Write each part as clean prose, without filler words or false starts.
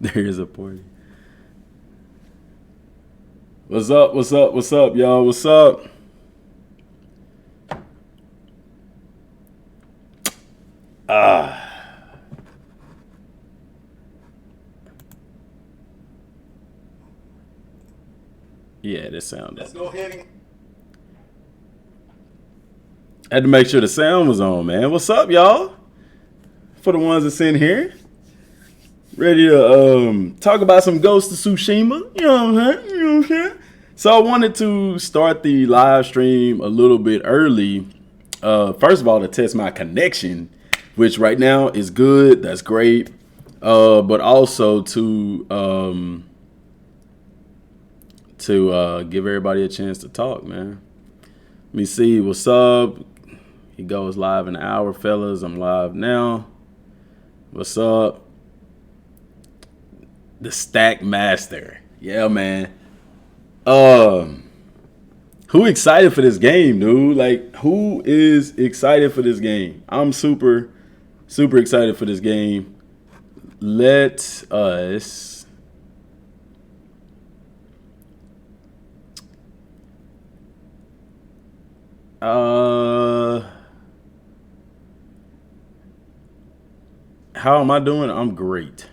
There is a party. What's up? What's up? What's up, y'all? What's up? Ah. Yeah, this sound. Let's go ahead and I had to make sure the sound was on, man. What's up, y'all? For the ones that's in here, ready to talk about some Ghost of Tsushima. You know what I'm saying? You know what I'm saying? So I wanted to start the live stream a little bit early. First of all, to test my connection, which right now is good. That's great. But also to give everybody a chance to talk, man. Let me see. What's up? He goes live in an hour, fellas. I'm live now. What's up? The Stack Master. Yeah, man. Who excited for this game, dude? Like, who is excited for this game? I'm super excited for this game. Let us how am I doing? I'm great.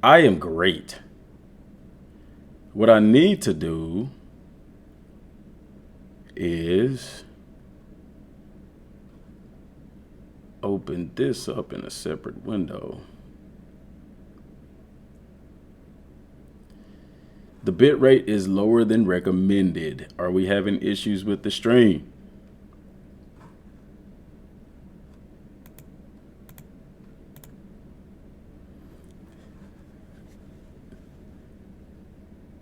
I am great. What I need to do is open this up in a separate window. The bit rate is lower than recommended. Are we having issues with the stream?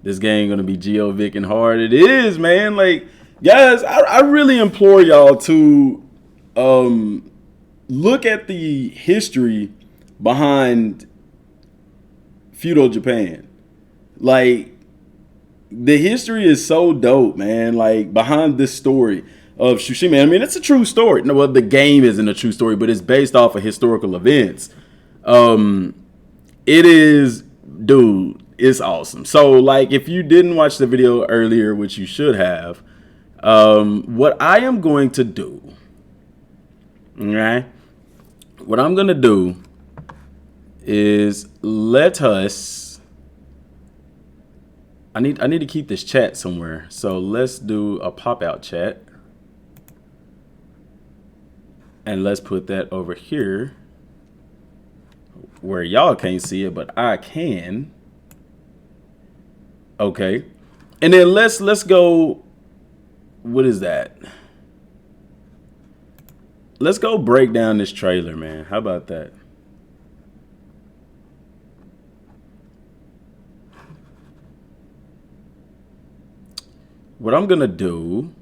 This game gonna be Geovic and hard. It is, man. Like, guys, I really implore y'all to look at the history behind feudal Japan. Like, the history is so dope, man. Like, behind this story of Tsushima. I mean, it's a true story. No, well, the game isn't a true story, but it's based off of historical events. It is, dude. It's awesome. So, like, if you didn't watch the video earlier, which you should have, what I am going to do, okay? What I'm gonna do is let us. I need to keep this chat somewhere. So let's do a pop-out chat, and let's put that over here where y'all can't see it, but I can. Okay, and then let's go. What is that? Let's go break down this trailer, man. How about that? What I'm gonna do,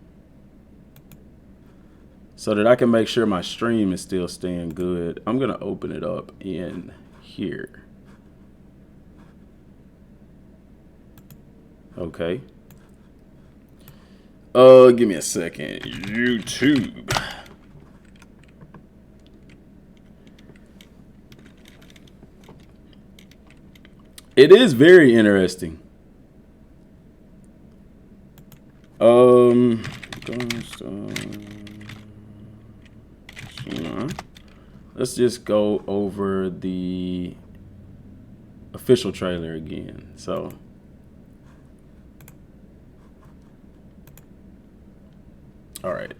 so that I can make sure my stream is still staying good, I'm gonna open it up in here. Okay. Give me a second. YouTube. It is very interesting. Let's just go over the official trailer again. So, all right,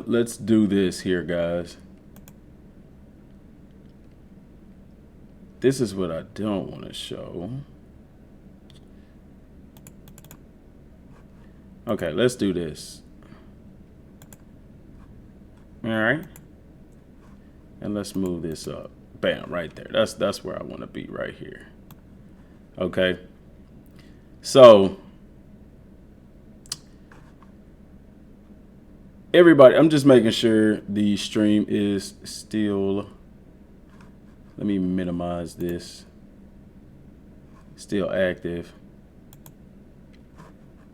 let's do this here, guys. This is what I don't want to show. Okay, let's do this. All right. And let's move this up. Bam, right there. That's where I want to be, right here. Okay. So, everybody, I'm just making sure the stream is still. Let me minimize this. Still active.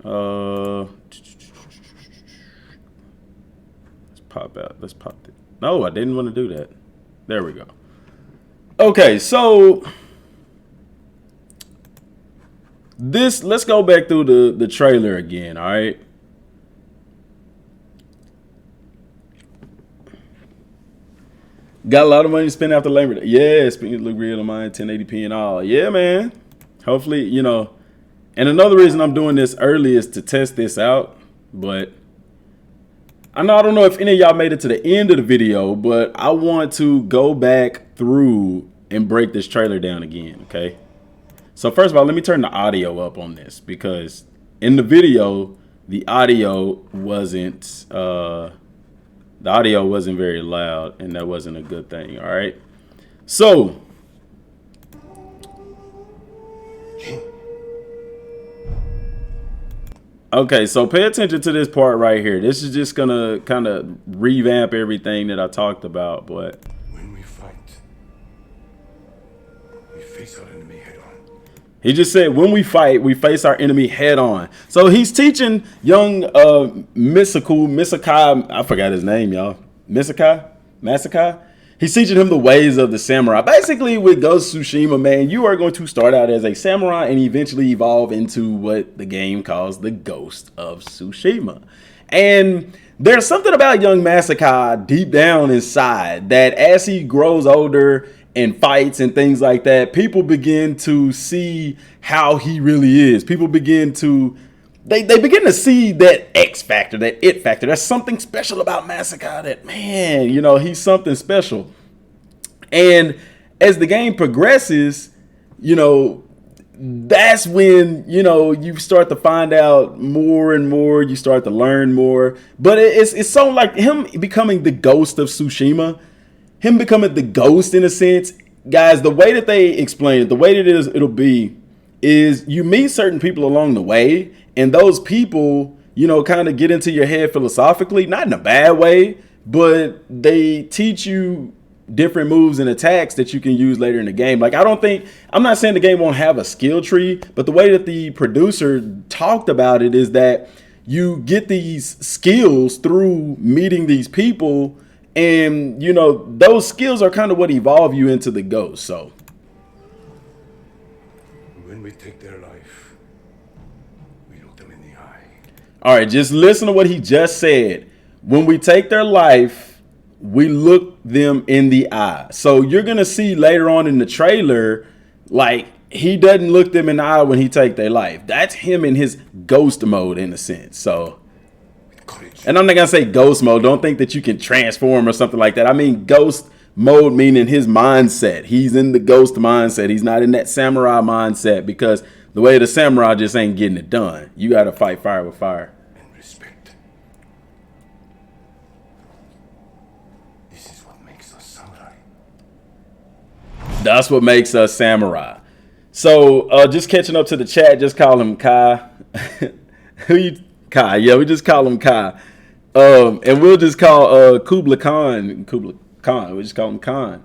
Let's pop out. Let's pop it. No, I didn't want to do that. There we go. Okay, so let's go back through the trailer again, all right? Got a lot of money to spend after Labor Day. Yeah, speaking look real on mine, 1080p and all. Yeah, man. Hopefully, you know. And another reason I'm doing this early is to test this out. But I don't know if any of y'all made it to the end of the video, but I want to go back through and break this trailer down again, okay? So first of all, let me turn the audio up on this, because in the video, the audio wasn't very loud, and that wasn't a good thing, all right? So, okay, so pay attention to this part right here. This is just gonna kind of revamp everything that I talked about, but when we fight, we face our enemy head on. he just said, when we fight, we face our enemy head on. So he's teaching young Misakai, I forgot his name, y'all. Masakai? He's teaching him the ways of the samurai. Basically, with Ghost of Tsushima, man, you are going to start out as a samurai and eventually evolve into what the game calls the Ghost of Tsushima. And there's something about young Masakai deep down inside that as he grows older and fights and things like that, people begin to see how he really is. People begin to, they begin to see that X factor, that it factor. There's something special about Masakai that, man, you know, he's something special. And as the game progresses, you know, that's when, you know, you start to find out more and more, you start to learn more. But it's so like him becoming the Ghost of Tsushima, him becoming the ghost in a sense. Guys, the way that they explain it, the way that it'll be is you meet certain people along the way, and those people, you know, kind of get into your head philosophically, not in a bad way, but they teach you different moves and attacks that you can use later in the game. Like, I'm not saying the game won't have a skill tree, but the way that the producer talked about it is that you get these skills through meeting these people, and, you know, those skills are kind of what evolve you into the ghost. So when we take their life, we look them in the eye. all right, just listen to what he just said. When we take their life, we look them in the eye. So you're going to see later on in the trailer, like, he doesn't look them in the eye when he take their life. That's him in his ghost mode in a sense. So, and I'm not going to say ghost mode. Don't think that you can transform or something like that. I mean ghost mode meaning his mindset. He's in the ghost mindset. He's not in that samurai mindset, because the way the samurai just ain't getting it done. You got to fight fire with fire. And respect. This is what makes us samurai. That's what makes us samurai. So just catching up to the chat, just call him Kai. Who you Kai? Yeah, we just call him Kai. And we'll just call Kublai Khan. We just call him Khan.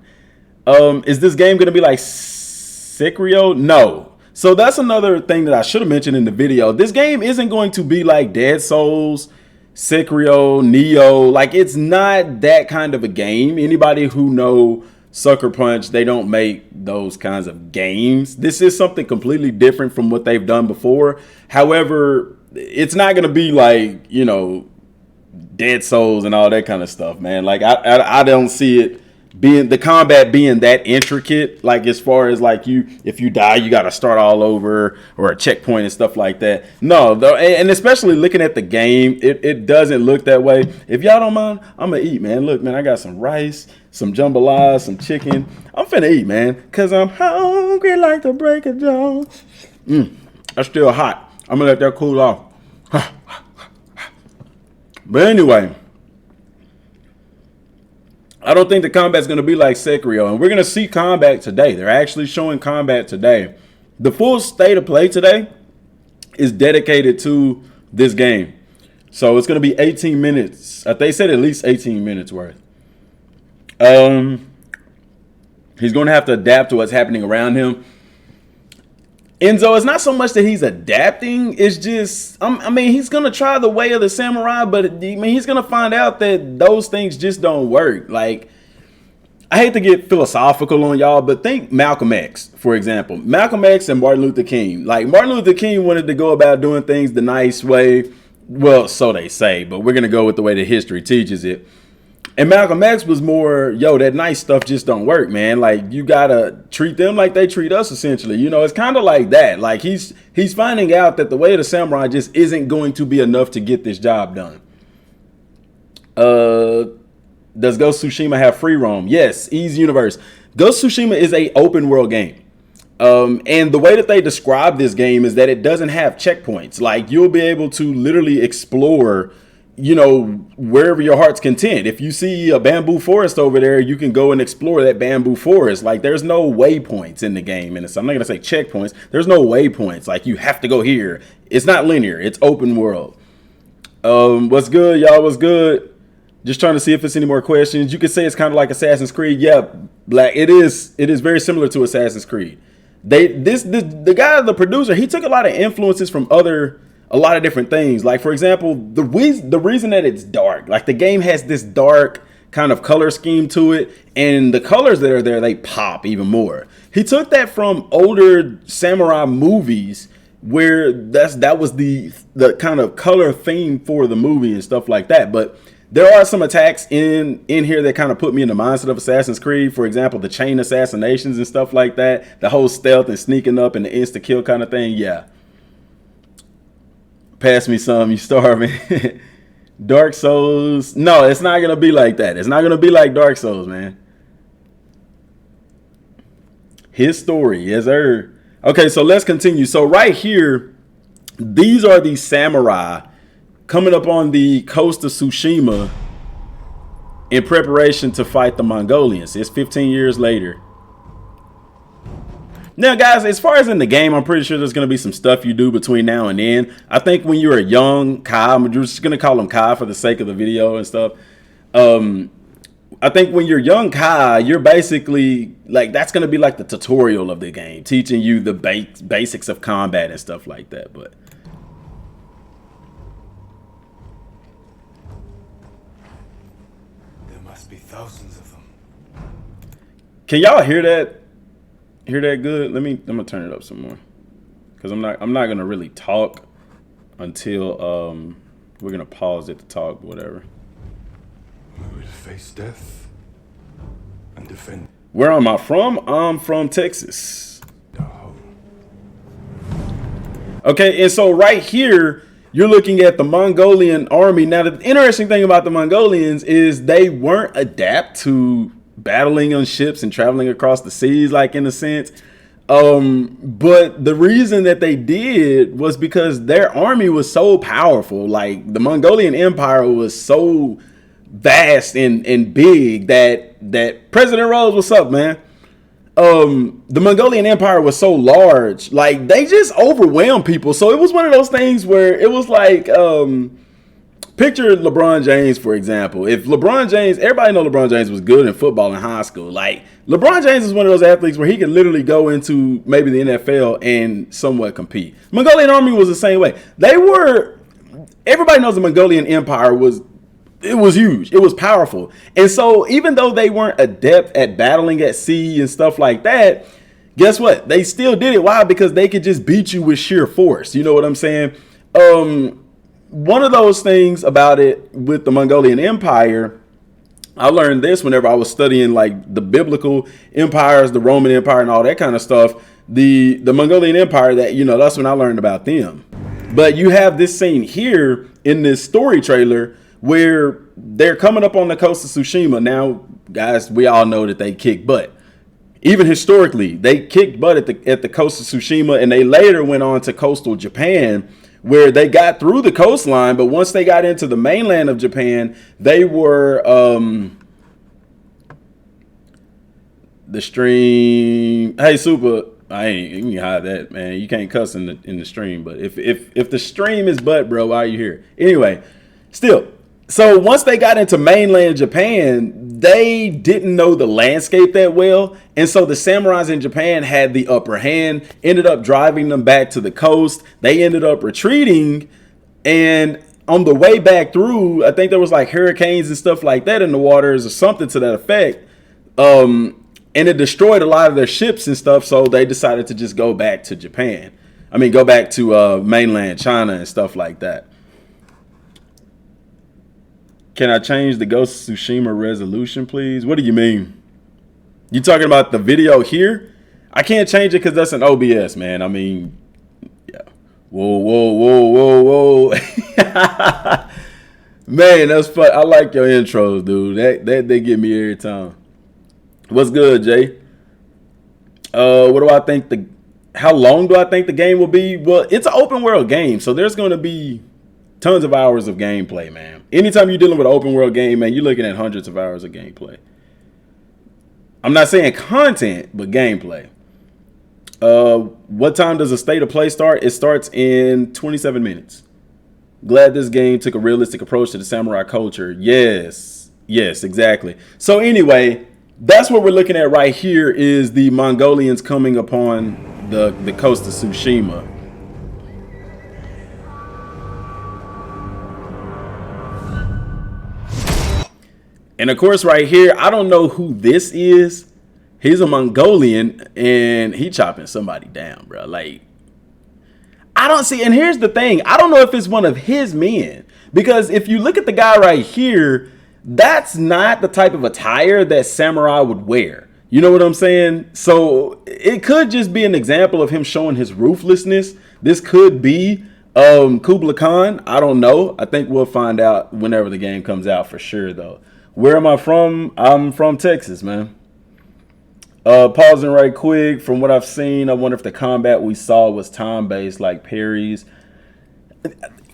Is this game gonna be like Sekiro? No. So that's another thing that I should have mentioned in the video. This game isn't going to be like Dead Souls, Sekiro, Neo. Like, it's not that kind of a game. Anybody who know Sucker Punch, they don't make those kinds of games. This is something completely different from what they've done before. However, it's not going to be like, you know, Dead Souls and all that kind of stuff, man. Like, I don't see it being, the combat being that intricate. Like, as far as like if you die, you got to start all over, or a checkpoint and stuff like that. No, and especially looking at the game, it doesn't look that way. If y'all don't mind, I'm gonna eat, man. Look, man, I got some rice, some jambalaya, some chicken. I'm finna eat, man, because I'm hungry like the break of dawn. That's still hot. I'm gonna let that cool off. But anyway, I don't think the combat's gonna be like Sekiro, and we're gonna see combat today. They're actually showing combat today. The full state of play today is dedicated to this game. So it's gonna be 18 minutes. They said at least 18 minutes worth. He's going to have to adapt to what's happening around him. Enzo, it's not so much that he's adapting. It's just, I mean, he's going to try the way of the samurai, but I mean, he's going to find out that those things just don't work. Like, I hate to get philosophical on y'all, but think Malcolm X, for example. Malcolm X and Martin Luther King. Like, Martin Luther King wanted to go about doing things the nice way. Well, so they say, but we're going to go with the way that history teaches it. And Malcolm X was more, yo, that nice stuff just don't work, man. Like, you got to treat them like they treat us, essentially. You know, it's kind of like that. Like, he's finding out that the way of the samurai just isn't going to be enough to get this job done. Does Ghost of Tsushima have free roam? Yes, easy universe. Ghost of Tsushima is a open world game. And the way that they describe this game is that it doesn't have checkpoints. Like, you'll be able to literally explore, you know, wherever your heart's content. If you see a bamboo forest over there, you can go and explore that bamboo forest. Like, there's no waypoints in the game. And I'm not going to say checkpoints. There's no waypoints. Like, you have to go here. It's not linear. It's open world. What's good, y'all? What's good? Just trying to see if it's any more questions. You could say it's kind of like Assassin's Creed. Yeah, Black. It is very similar to Assassin's Creed. The guy, the producer, he took a lot of influences from a lot of different things. Like, for example, the reason that it's dark, like, the game has this dark kind of color scheme to it, and the colors that are there, they pop even more. He took that from older samurai movies where that was the kind of color theme for the movie and stuff like that. But there are some attacks in here that kind of put me in the mindset of Assassin's Creed. For example, the chain assassinations and stuff like that. The whole stealth and sneaking up and the insta-kill kind of thing. Yeah. Pass me some, you starving. Dark Souls. No, it's not going to be like that. It's not going to be like Dark Souls, man. His story. Yes, sir. Okay, so let's continue. So right here, these are the samurai coming up on the coast of Tsushima in preparation to fight the Mongolians. It's 15 years later. Now, guys, as far as in the game, I'm pretty sure there's going to be some stuff you do between now and then. I think when you're a young Kai, I'm just going to call him Kai for the sake of the video and stuff. I think when you're young Kai, you're basically, like, that's going to be like the tutorial of the game, teaching you the basics of combat and stuff like that. But thousands of them. Can y'all hear that? Hear that good? I'm gonna turn it up some more, because I'm not gonna really talk until we're gonna pause it to talk, whatever. We will face death and defend. Where am I from? I'm from Texas. Oh. Okay, and so right here, you're looking at the Mongolian army. Now, the interesting thing about the Mongolians is they weren't adept to battling on ships and traveling across the seas, like, in a sense. But the reason that they did was because their army was so powerful. Like, the Mongolian Empire was so vast and big that President Rose, what's up, man? The Mongolian Empire was so large, like, they just overwhelmed people. So it was one of those things where it was like, picture LeBron James, for example. If LeBron James, everybody know LeBron James was good in football in high school. Like, LeBron James is one of those athletes where he could literally go into maybe the NFL and somewhat compete. Mongolian army was the same way. Everybody knows the Mongolian Empire was huge. It was powerful. And so even though they weren't adept at battling at sea and stuff like that, guess what? They still did it. Why? Because they could just beat you with sheer force. You know what I'm saying? One of those things about it with the Mongolian Empire, I learned this whenever I was studying, like, the biblical empires, the Roman Empire and all that kind of stuff. The Mongolian Empire, that, you know, that's when I learned about them. But you have this scene here in this story trailer where they're coming up on the coast of Tsushima. Now, guys, we all know that they kick butt. Even historically, they kicked butt at the coast of Tsushima, and they later went on to coastal Japan, where they got through the coastline. But once they got into the mainland of Japan, they were the stream. Hey, Super, you can hide that, man. You can't cuss in the stream. But if the stream is butt, bro, why are you here? Anyway, still. So once they got into mainland Japan, they didn't know the landscape that well. And so the samurais in Japan had the upper hand, ended up driving them back to the coast. They ended up retreating. And on the way back through, I think there was like hurricanes and stuff like that in the waters or something to that effect. And it destroyed a lot of their ships and stuff, so they decided to just go back to Japan. I mean, go back to mainland China and stuff like that. Can I change the Ghost of Tsushima resolution, please? What do you mean? You talking about the video here? I can't change it because that's an OBS, man. I mean, yeah. Whoa, whoa, whoa, whoa, whoa. Man, that's fun. I like your intros, dude. They get me every time. What's good, Jay? What do I think how long do I think the game will be? Well, it's an open world game, so there's going to be tons of hours of gameplay, man. Anytime you're dealing with an open world game, man, you're looking at hundreds of hours of gameplay. I'm not saying content, but gameplay. What time does the state of play start? It starts in 27 minutes. Glad this game took a realistic approach to the samurai culture. Yes, exactly. So anyway, that's what we're looking at right here is the Mongolians coming upon the coast of Tsushima. And of course right here, I don't know who this is. He's a Mongolian and he chopping somebody down, bro. Like, I don't see, and here's the thing. I don't know if it's one of his men, because if you look at the guy right here, that's not the type of attire that samurai would wear. You know what I'm saying? So it could just be an example of him showing his ruthlessness. This could be Kublai Khan. I don't know. I think we'll find out whenever the game comes out for sure, though. Where am I from? I'm from Texas, man. Pausing right quick. From what I've seen, I wonder if the combat we saw was time-based, like parries.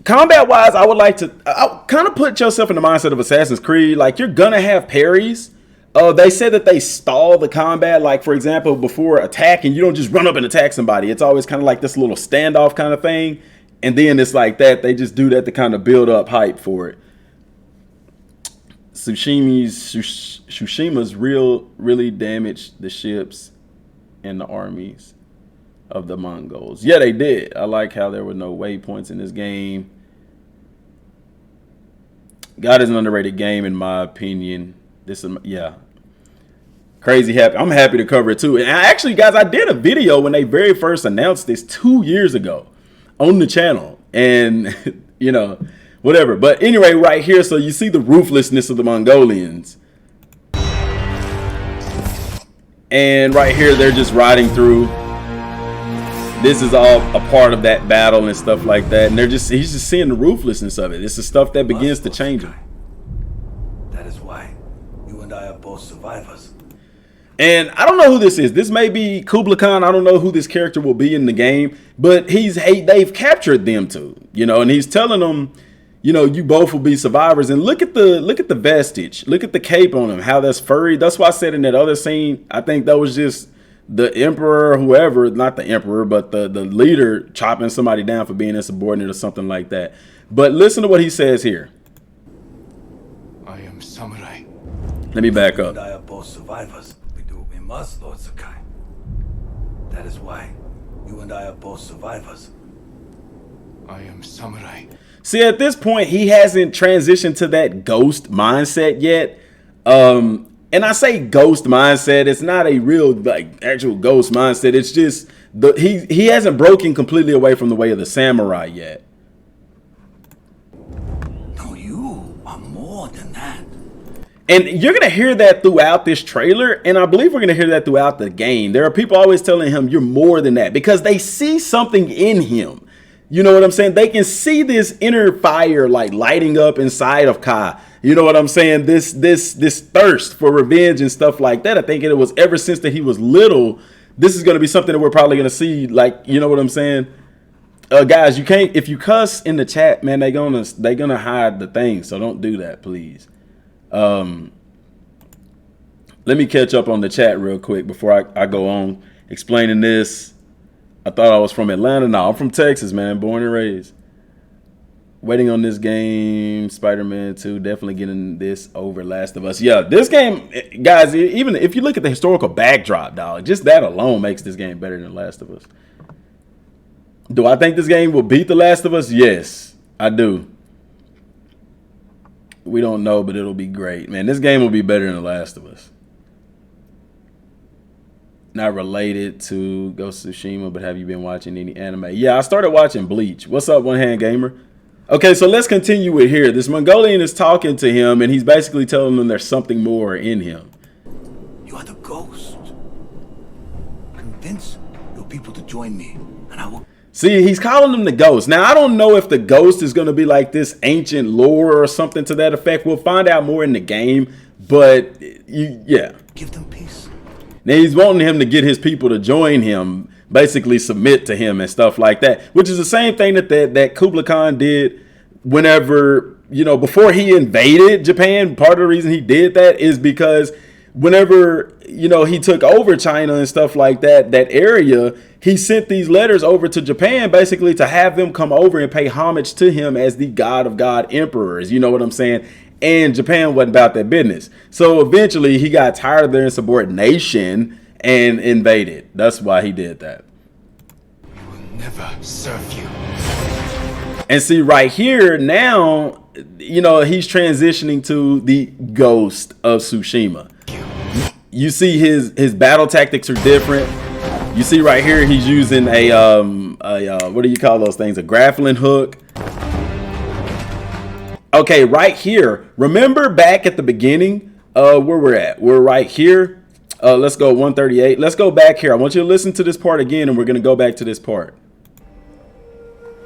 Combat-wise, I would like to kind of put yourself in the mindset of Assassin's Creed. Like, you're gonna have parries. They said that they stall the combat. Like, for example, before attacking, you don't just run up and attack somebody. It's always kind of like this little standoff kind of thing. And then it's like that. They just do that to kind of build up hype for it. Tsushima's really damaged the ships and the armies of the Mongols. Yeah, they did. I like how there were no waypoints in this game. God is an underrated game in my opinion. Yeah. Crazy happy. I'm happy to cover it too. And actually, guys, I did a video when they very first announced this 2 years ago on the channel. And, you know, whatever. But anyway, right here, so you see the ruthlessness of the Mongolians. And right here, they're just riding through. This is all a part of that battle and stuff like that. And he's just seeing the ruthlessness of it. It's the stuff that begins to change him. That is why you and I are both survivors. And I don't know who this is. This may be Kublai Khan. I don't know who this character will be in the game. But they've captured them too. You know, and he's telling them, you know, you both will be survivors. And look at the vestige. Look at the cape on him, how that's furry. That's why I said in that other scene, I think that was just the emperor, whoever, not the emperor, but the leader chopping somebody down for being insubordinate or something like that. But listen to what he says here. I am samurai. Let me back up. You and I are both survivors. We do what we must, Lord Sakai. That is why you and I are both survivors. I am samurai. See, at this point, he hasn't transitioned to that ghost mindset yet. And I say ghost mindset, it's not a real, like, actual ghost mindset. It's just he hasn't broken completely away from the way of the samurai yet. No, you are more than that. And you're going to hear that throughout this trailer, and I believe we're going to hear that throughout the game. There are people always telling him you're more than that because they see something in him. You know what I'm saying? They can see this inner fire like lighting up inside of Kai. You know what I'm saying? This thirst for revenge and stuff like that. I think it was ever since that he was little. This is going to be something that we're probably going to see. Like, you know what I'm saying? Guys, you can't, if you cuss in the chat, man, they're gonna hide the thing. So don't do that, please. Let me catch up on the chat real quick before I go on explaining this. I thought I was from Atlanta. No, I'm from Texas, man. Born and raised. Waiting on this game. Spider-Man 2. Definitely getting this over Last of Us. Yeah, this game, guys, even if you look at the historical backdrop, dog, just that alone makes this game better than Last of Us. Do I think this game will beat The Last of Us? Yes, I do. We don't know, but it'll be great. Man, this game will be better than The Last of Us. not related to Ghost of Tsushima, but have you been watching any anime? Yeah, I started watching Bleach. What's up, One Hand Gamer? Okay, so let's continue with here. This Mongolian is talking to him, and he's basically telling him there's something more in him. You are the ghost. Convince your people to join me, and I will... See, he's calling him the ghost. Now, I don't know if the ghost is going to be like this ancient lore or something to that effect. We'll find out more in the game, but yeah. Give them peace. Now, he's wanting him to get his people to join him, basically submit to him and stuff like that, which is the same thing that Kublai Khan did whenever, you know, before he invaded Japan. Part of the reason he did that is because whenever, you know, he took over China and stuff like that, that area, he sent these letters over to Japan basically to have them come over and pay homage to him as the God of God emperors. You know what I'm saying? And Japan wasn't about that business. So eventually he got tired of their insubordination and invaded. That's why he did that. We will never serve you. And see right here now, you know, he's transitioning to the Ghost of Tsushima. You see his battle tactics are different. You see right here, he's using a what do you call those things? A grappling hook. Okay, right here. Remember back at the beginning, where we're at? We're right here. Let's go 138. Let's go back here. I want you to listen to this part again, and we're gonna go back to this part.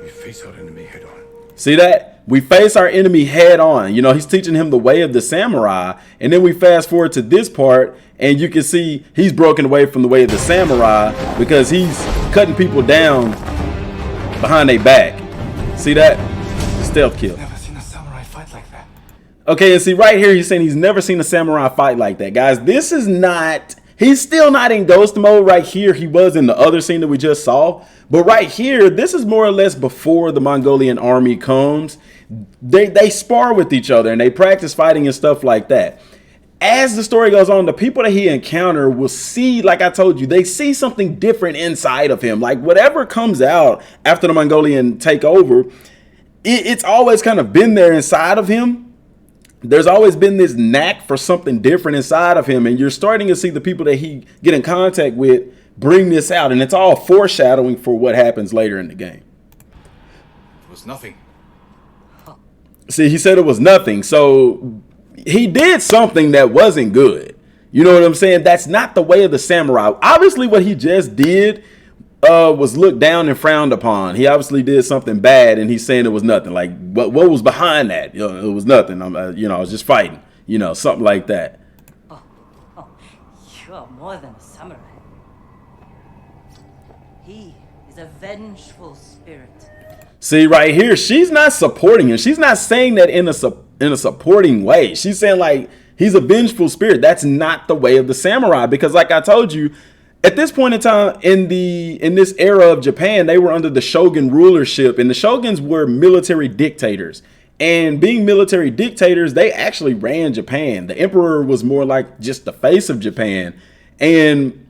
We face our enemy head on. See that? We face our enemy head on. You know, he's teaching him the way of the samurai. And then we fast forward to this part, and you can see he's broken away from the way of the samurai because he's cutting people down behind their back. See that? Stealth kill. Never seen a samurai fight like that. Okay, and see right here, he's saying he's never seen a samurai fight like that. Guys, this is not... He's still not in ghost mode right here. He was in the other scene that we just saw. But right here, this is more or less before the Mongolian army comes. They spar with each other and they practice fighting and stuff like that. As the story goes on, the people that he encounter will see, like I told you, they see something different inside of him. Like whatever comes out after the Mongolian take over, it's always kind of been there inside of him. There's always been this knack for something different inside of him. And you're starting to see the people that he get in contact with bring this out. And it's all foreshadowing for what happens later in the game. It was nothing. See, he said it was nothing. So he did something that wasn't good. You know what I'm saying? That's not the way of the samurai. Obviously, what he just did was looked down and frowned upon. He obviously did something bad, and he's saying it was nothing. Like, what was behind that? You know, it was nothing. You know, I was just fighting. You know, something like that. Oh, you are more than a samurai. He is a vengeful spirit. See, right here, she's not supporting him. She's not saying that in a supporting way. She's saying, like, he's a vengeful spirit. That's not the way of the samurai. Because, like I told you, at this point in time, in this era of Japan, they were under the shogun rulership, and the shoguns were military dictators. And being military dictators, they actually ran Japan. The emperor was more like just the face of Japan. And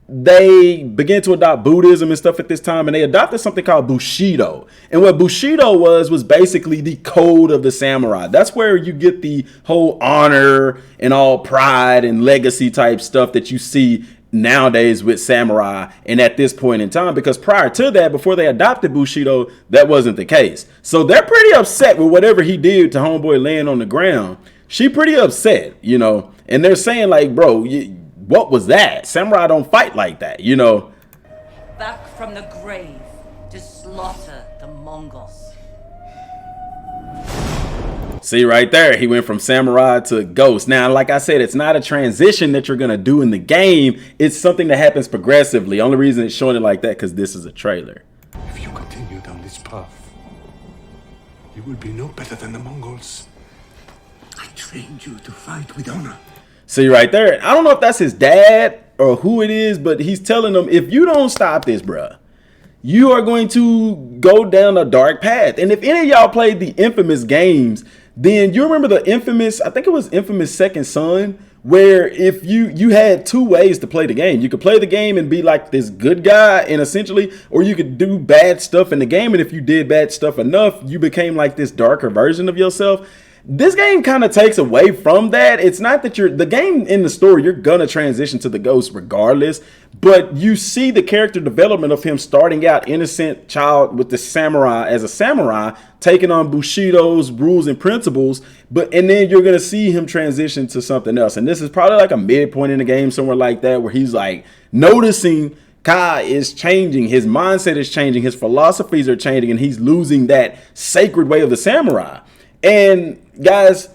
they began to adopt Buddhism and stuff at this time, and they adopted something called Bushido. And what Bushido was basically the code of the samurai. That's where you get the whole honor and all pride and legacy type stuff that you see nowadays with samurai, and at this point in time, because prior to that, before they adopted Bushido, that wasn't the case. So they're pretty upset with whatever he did to homeboy laying on the ground. She pretty upset, you know, and they're saying like, bro, what was that? Samurai don't fight like that, you know. Back from the grave to slaughter the Mongols. See right there, he went from samurai to ghost. Now, like I said, it's not a transition that you're going to do in the game. It's something that happens progressively. Only reason it's showing it like that because this is a trailer. If you continue down this path, you will be no better than the Mongols. I trained you to fight with honor. See right there, I don't know if that's his dad or who it is, but he's telling them, if you don't stop this, bruh, you are going to go down a dark path. And if any of y'all played the infamous games, then you remember the infamous, I think it was infamous Second Son, where if you had two ways to play the game. You could play the game and be like this good guy, and essentially, or you could do bad stuff in the game. And if you did bad stuff enough, you became like this darker version of yourself. This game kind of takes away from that. It's not that the game in the story, you're gonna transition to the ghost regardless, but you see the character development of him starting out innocent child with the samurai as a samurai, taking on Bushido's rules and principles, and then you're gonna see him transition to something else. And this is probably like a midpoint in the game, somewhere like that, where he's like noticing Kai is changing, his mindset is changing, his philosophies are changing, and he's losing that sacred way of the samurai. And guys,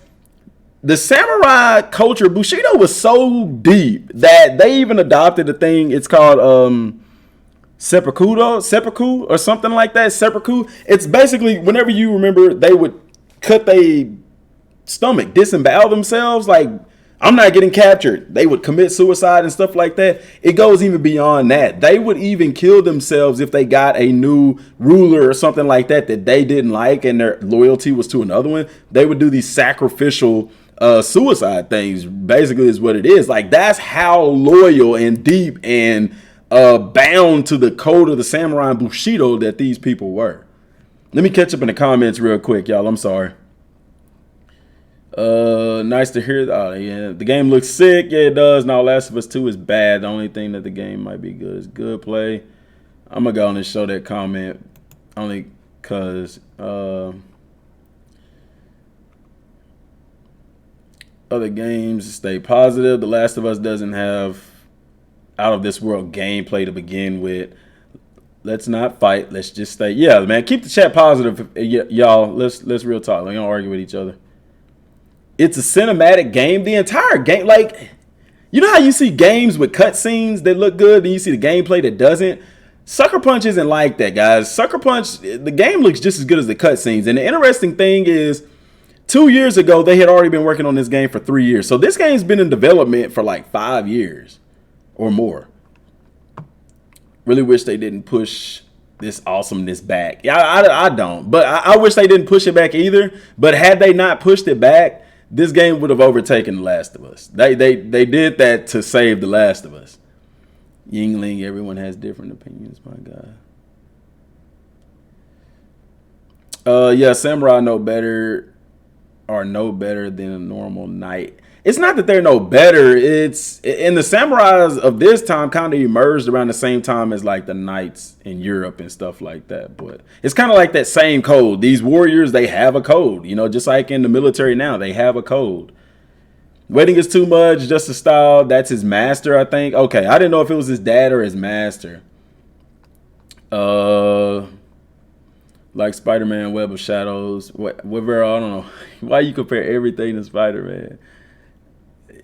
the samurai culture, Bushido was so deep that they even adopted a thing. It's called seppuku or something like that. Seppuku. It's basically whenever you remember, they would cut their stomach, disembowel themselves. Like, I'm not getting captured. They would commit suicide and stuff like that. It goes even beyond that. They would even kill themselves if they got a new ruler or something like that they didn't like and their loyalty was to another one. They would do these sacrificial suicide things, basically is what it is. Like, that's how loyal and deep and bound to the code of the samurai and Bushido that these people were. Let me catch up in the comments real quick, y'all. I'm sorry. Nice to hear. Oh yeah, the game looks sick. Yeah, it does. Now Last of Us 2 is bad. The only thing that the game might be good is good play. I'm gonna go on and show that comment only cause other games stay positive. The Last of Us doesn't have out of this world gameplay to begin with. Let's not fight. Let's just stay. Yeah, man. Keep the chat positive, y'all. Let's real talk. We don't argue with each other. It's a cinematic game. The entire game, like, you know how you see games with cutscenes that look good, and you see the gameplay that doesn't? Sucker Punch isn't like that, guys. Sucker Punch, the game looks just as good as the cutscenes. And the interesting thing is, 2 years ago, they had already been working on this game for 3 years. So this game's been in development for like 5 years or more. Really wish they didn't push this awesomeness back. Yeah, I don't. But I wish they didn't push it back either. But had they not pushed it back, this game would have overtaken The Last of Us. They did that to save The Last of Us. Yingling, everyone has different opinions, my God. Yeah, samurai know better than a normal knight. It's not that they're no better. It's in the samurais of this time kind of emerged around the same time as like the knights in Europe and stuff like that. But it's kind of like that same code. These warriors, they have a code, you know, just like in the military now, they have a code. Waiting is too much, just a style. That's his master, I think. Okay, I didn't know if it was his dad or his master. Like Spider-Man, Web of Shadows. Whatever, I don't know why you compare everything to Spider-Man.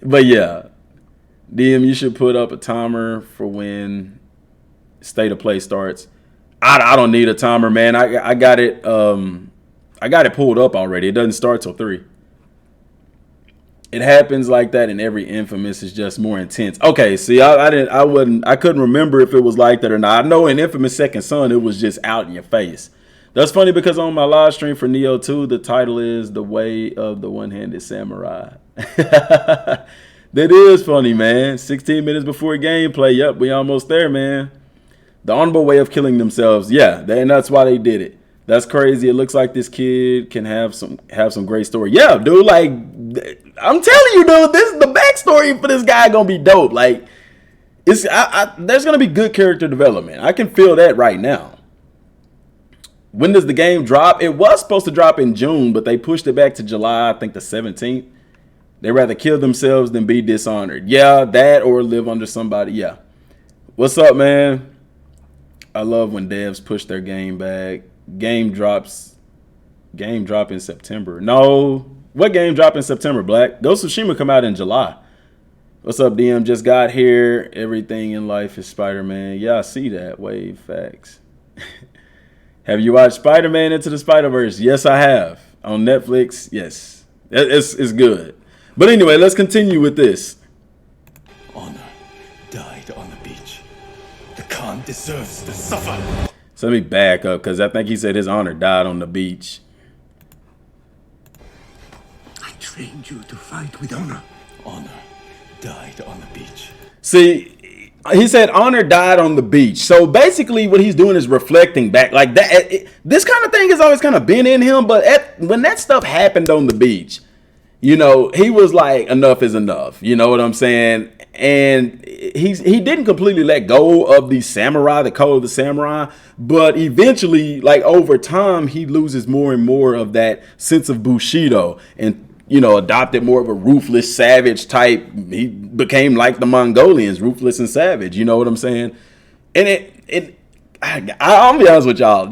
But yeah, DM, you should put up a timer for when state of play starts. I don't need a timer, man. I got it. I got it pulled up already. It doesn't start till 3. It happens like that in every Infamous. It's just more intense. Okay, see, I couldn't remember if it was like that or not. I know in Infamous Second Son, it was just out in your face. That's funny because on my live stream for Neo 2, the title is The Way of the One-Handed Samurai. That is funny, man. 16 minutes before gameplay. Yep, we almost there, man. The honorable way of killing themselves. Yeah, and that's why they did it. That's crazy. It looks like this kid can have some great story. Yeah, dude, like, I'm telling you, dude, the backstory for this guy gonna be dope. Like, there's gonna be good character development. I can feel that right now. When does the game drop? It was supposed to drop in June, but they pushed it back to July, I think the 17th. They rather kill themselves than be dishonored. Yeah, that or live under somebody. Yeah. What's up, man? I love when devs push their game back. Game drop in September. No. What game drop in September, Black? Ghost of Tsushima come out in July. What's up, DM? Just got here. Everything in life is Spider-Man. Yeah, I see that. Wave facts. Have you watched Spider-Man Into the Spider-Verse? Yes, I have. On Netflix, yes. It's good. But anyway, let's continue with this. Honor died on the beach. The Khan deserves to suffer. So let me back up because I think he said his honor died on the beach. I trained you to fight with honor. Honor died on the beach. See, He said Honor died on the beach. So basically what he's doing is reflecting back like that. This kind of thing has always kind of been in him. But when that stuff happened on the beach, you know, he was like, enough is enough. You know what I'm saying? And he didn't completely let go of the samurai, the code of the samurai. But eventually, like over time, he loses more and more of that sense of Bushido and, you know, adopted more of a ruthless, savage type. He became like the Mongolians, ruthless and savage. You know what I'm saying? And I'll be honest with y'all.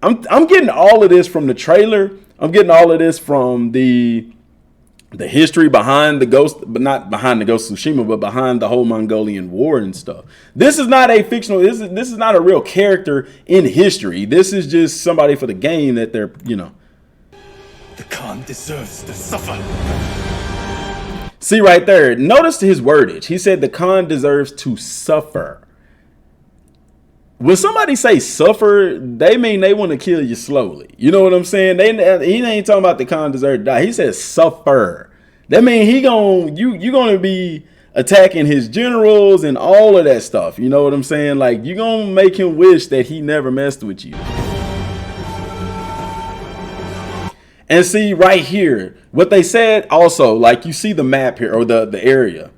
I'm getting all of this from the trailer. I'm getting all of this from the history behind the Ghost, but not behind the Ghost of Tsushima, but behind the whole Mongolian War and stuff. This is not a fictional. This is not a real character in history. This is just somebody for the game that they're, you know. The Khan deserves to suffer. See right there. Notice his wordage. He said the Khan deserves to suffer. When somebody say suffer, they mean they want to kill you slowly. You know what I'm saying? He ain't talking about the Khan deserve to die. He says suffer. That means you gonna be attacking his generals and all of that stuff. You know what I'm saying? Like you gonna make him wish that he never messed with you. And see right here, what they said also, like you see the map here or the area.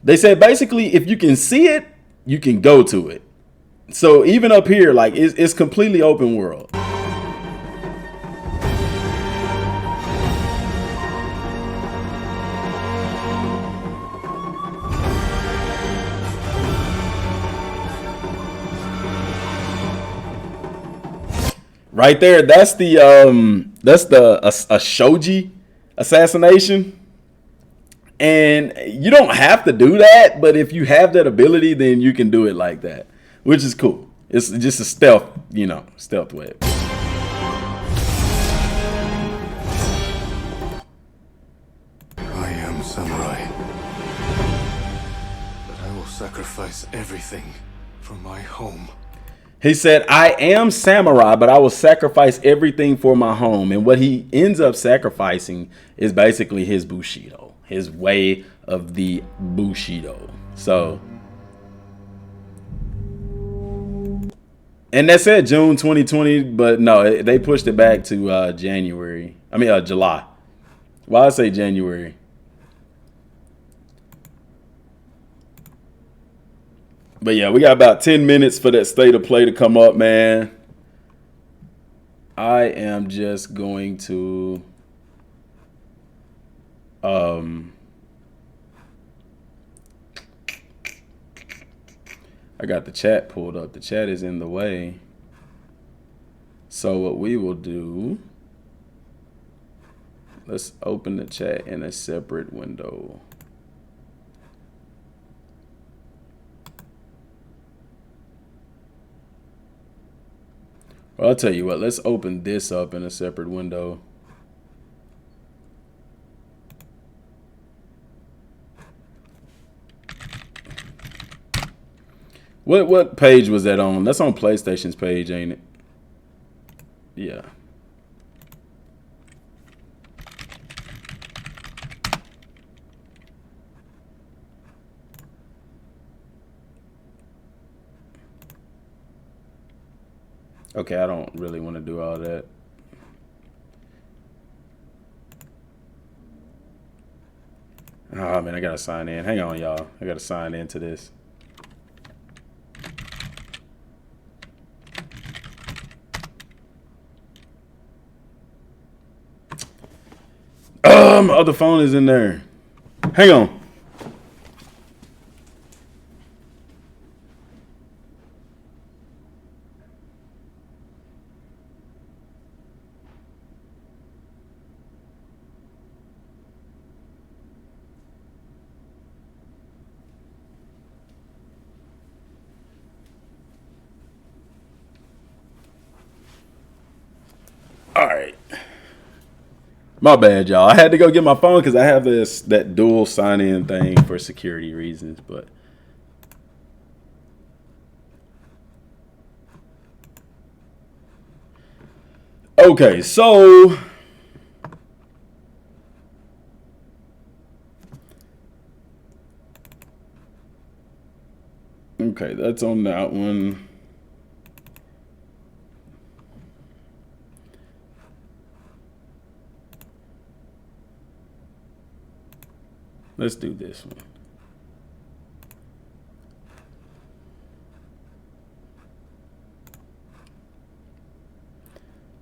They said basically if you can see it, you can go to it. So even up here, like it's completely open world. Right there, that's a shoji assassination. And you don't have to do that, but if you have that ability, then you can do it like that, which is cool. It's just a stealth, you know, stealth web. I am samurai, but I will sacrifice everything for my home. He said, I am samurai, but I will sacrifice everything for my home. And what he ends up sacrificing is basically his Bushido, his way of the Bushido. So, and that said June 2020, but no, they pushed it back to July. Why I say January? But yeah, we got about 10 minutes for that state of play to come up, man. I am just going to I got the chat pulled up. The chat is in the way. So what we will do, let's open the chat in a separate window. Well, I'll tell you what, let's open this up in a separate window. What page was that on? That's on PlayStation's page, ain't it? Yeah. Okay, I don't really want to do all that. Oh, man, I got to sign in. Hang on, y'all. I got to sign into this. My other phone is in there. Hang on. All right. My bad, y'all. I had to go get my phone because I have that dual sign-in thing for security reasons, but okay, so that's on that one. Let's do this one.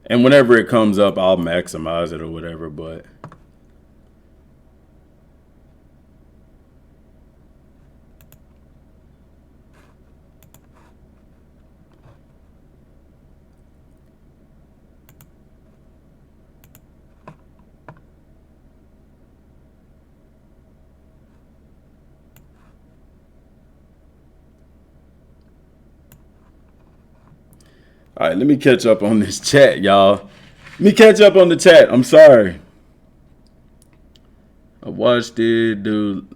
And whenever it comes up, I'll maximize it or whatever, but all right, let me catch up on this chat, y'all. Let me catch up on the chat. I'm sorry. I watched it, dude.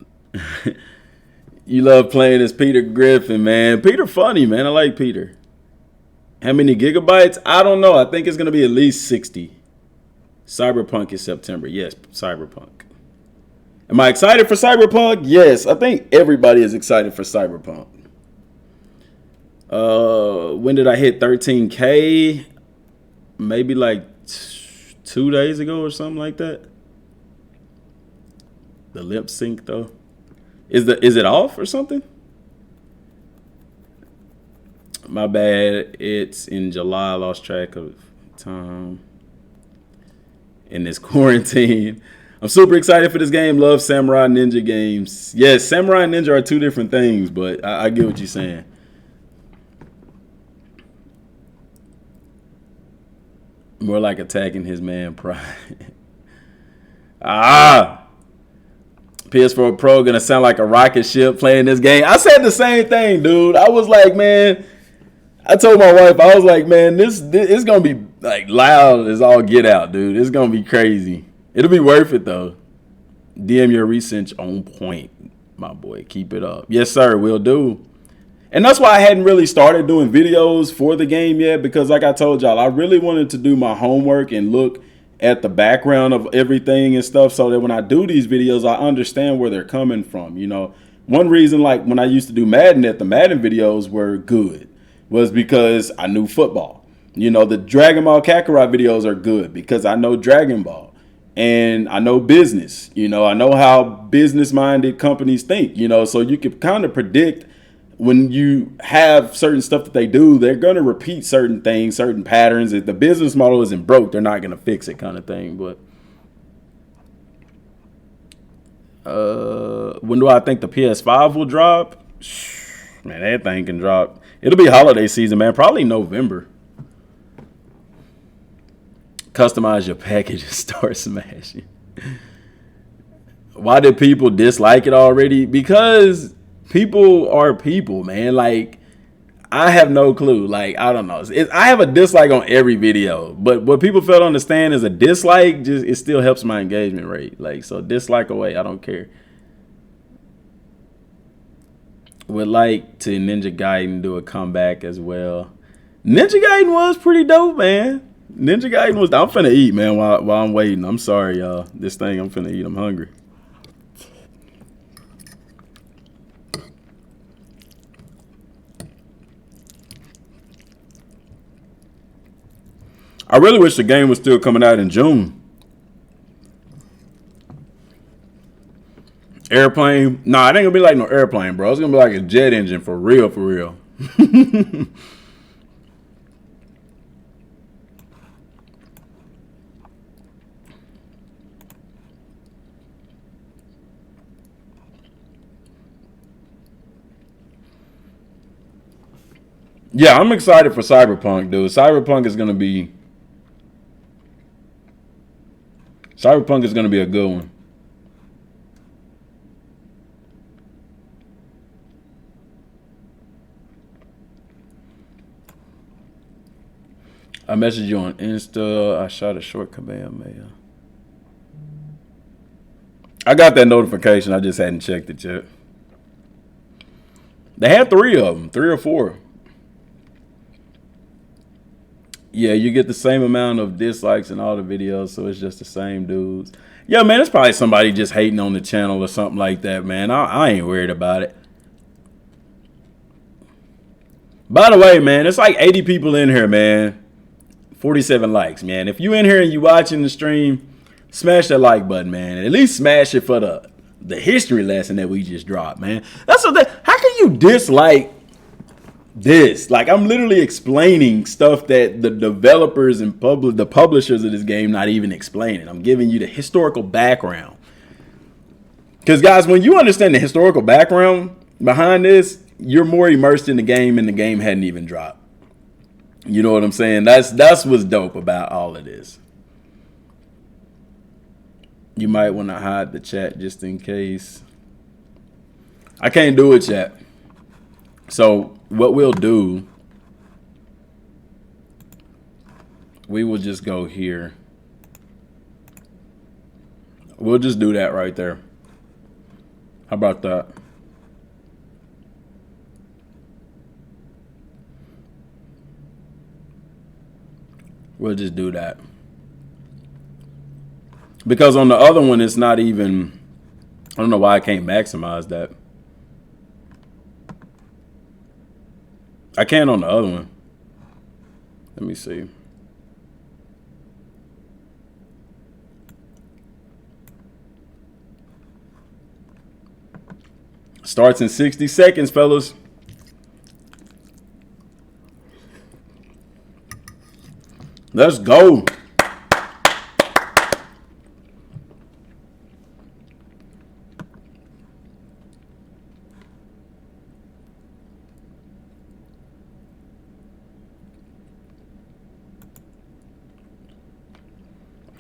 You love playing as Peter Griffin, man. Peter funny, man. I like Peter. How many gigabytes? I don't know. I think it's going to be at least 60. Cyberpunk is September. Yes, Cyberpunk. Am I excited for Cyberpunk? Yes. I think everybody is excited for Cyberpunk. When did I hit 13K? Maybe like 2 days ago or something like that. The lip sync though. Is it off or something? My bad. It's in July. I lost track of time in this quarantine. I'm super excited for this game. Love Samurai Ninja games. Yes, Samurai and Ninja are two different things, but I get what you're saying. More like attacking his man pride. PS4 Pro gonna sound like a rocket ship playing this game. I said the same thing, dude. I was like, man, I told my wife, I was like, man, this is gonna be like loud as all get out, dude. It's gonna be crazy. It'll be worth it though. DM your research on point, my boy. Keep it up. Yes, sir, will do. And that's why I hadn't really started doing videos for the game yet, because like I told y'all, I really wanted to do my homework and look at the background of everything and stuff, so that when I do these videos, I understand where they're coming from. You know, one reason, like when I used to do Madden, that the Madden videos were good was because I knew football. You know, the Dragon Ball Kakarot videos are good because I know Dragon Ball and I know business. You know, I know how business-minded companies think, you know, so you can kind of predict when you have certain stuff that they do, they're going to repeat certain things, certain patterns. If the business model isn't broke, they're not going to fix it, kind of thing. But when do I think the PS5 will drop? Man, that thing can drop. It'll be holiday season, man. Probably November. Customize your package and start smashing. Why did people dislike it already? Because people are people, man. Like, I have no clue. Like, I don't know. I have a dislike on every video, but what people fail to understand is a dislike just it still helps my engagement rate. Like, so dislike away. I don't care. Would like to Ninja Gaiden do a comeback as well. Ninja Gaiden was pretty dope, man. Ninja Gaiden was. I'm finna eat, man. While I'm waiting. I'm sorry, y'all. This thing I'm finna eat. I'm hungry. I really wish the game was still coming out in June. Airplane? Nah, it ain't gonna be like no airplane, bro. It's gonna be like a jet engine for real, for real. Yeah, I'm excited for Cyberpunk, dude. Cyberpunk is gonna be a good one. I messaged you on Insta. I shot a short Kamehameha. I got that notification. I just hadn't checked it yet. They had 3 of them, 3 or 4. Yeah, you get the same amount of dislikes in all the videos, so it's just the same dudes. Yeah, man, it's probably somebody just hating on the channel or something like that, man. I ain't worried about it. By the way, man, it's like 80 people in here, man. 47 likes, man. If you in here and you watching the stream, smash that like button, man. At least smash it for the history lesson that we just dropped, man. That's what. How can you dislike this? Like, I'm literally explaining stuff that the developers and the publishers of this game not even explaining. I'm giving you the historical background. Because, guys, when you understand the historical background behind this, you're more immersed in the game and the game hadn't even dropped. You know what I'm saying? That's what's dope about all of this. You might want to hide the chat just in case. I can't do it, chat. So what we'll do, we will just go here. We'll just do that right there. How about that? We'll just do that. Because on the other one, it's not even, I don't know why I can't maximize that. I can on the other one. Let me see. Starts in 60 seconds, fellas. Let's go.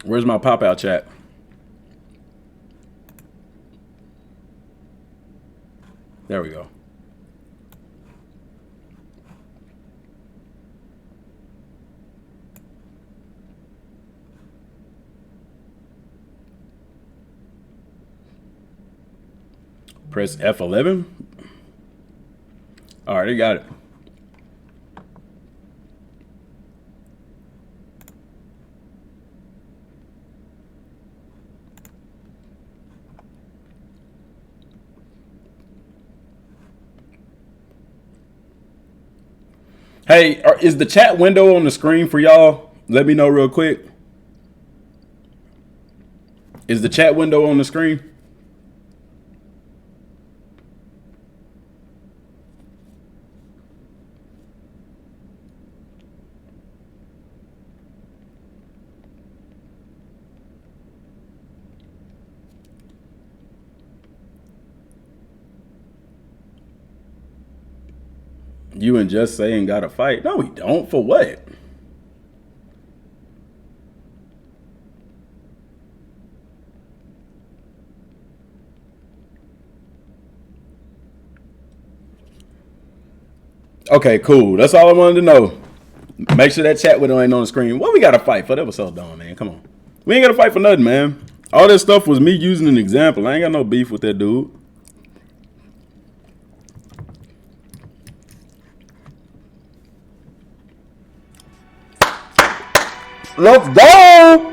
Where's my pop-out chat? There we go. Press F11. All right, I got it. Hey, is the chat window on the screen for y'all? Let me know real quick. Is the chat window on the screen? You and Just Saying got to fight. No, we don't. For what? Okay, cool. That's all I wanted to know. Make sure that chat window ain't on the screen. What we got to fight for? That was so dumb, man. Come on. We ain't got to fight for nothing, man. All this stuff was me using an example. I ain't got no beef with that dude. Let's go!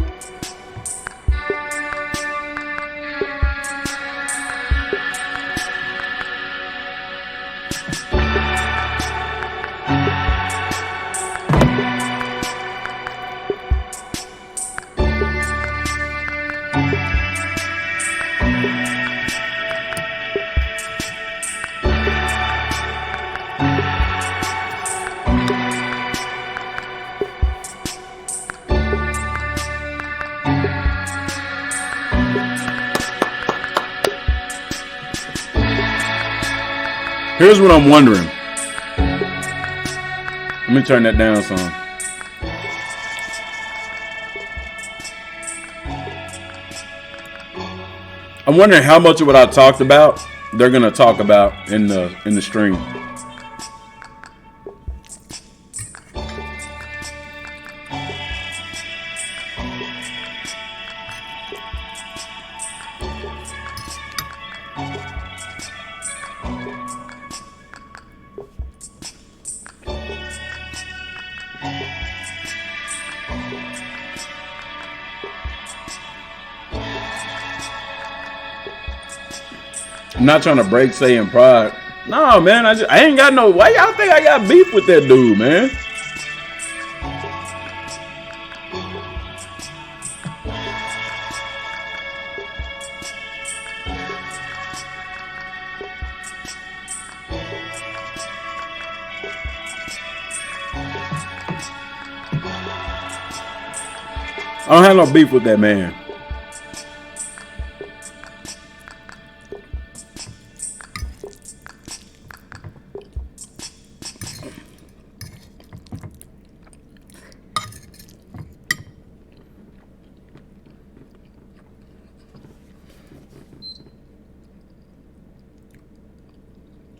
Here's what I'm wondering. Let me turn that down some. I'm wondering how much of what I talked about they're gonna talk about in the stream. I'm not trying to break Saiyan pride. No, man, I ain't got no. Why y'all think I got beef with that dude, man? I don't have no beef with that man.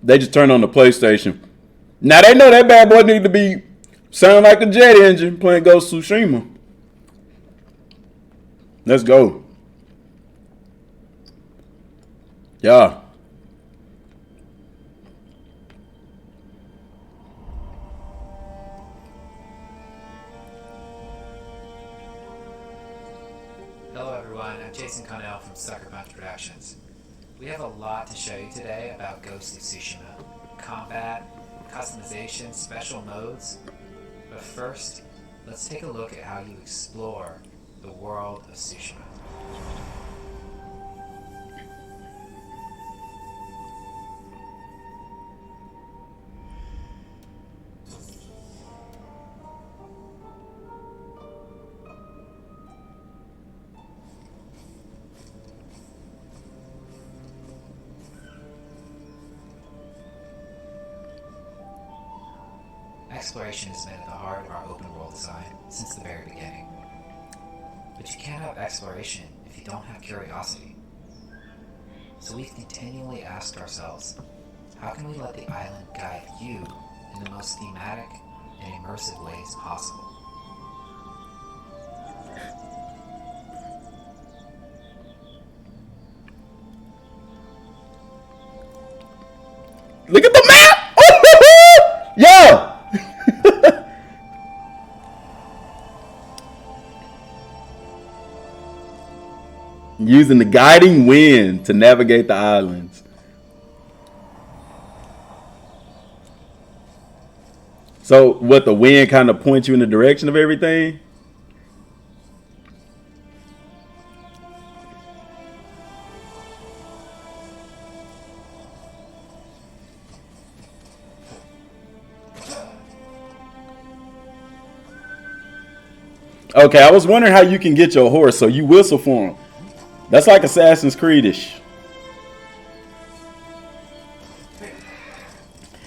They just turned on the PlayStation. Now they know that bad boy need to be sound like a jet engine playing Ghost of Tsushima. Let's go. Yeah. Hello everyone, I'm Jason Connell from Sucker Punch Productions. We have a lot to show you today about Ghost of Tsushima. Combat, customization, special modes. But first, let's take a look at how you explore the world of Tsushima. Exploration has been at the heart of our open world design since the very beginning. But you can't have exploration if you don't have curiosity. So we've continually asked ourselves, how can we let the island guide you in the most thematic and immersive ways possible? Look at the map! Yo! Using the guiding wind to navigate the islands. So what, the wind kind of points you in the direction of everything? Okay, I was wondering how you can get your horse, so you whistle for him. That's like Assassin's Creed-ish.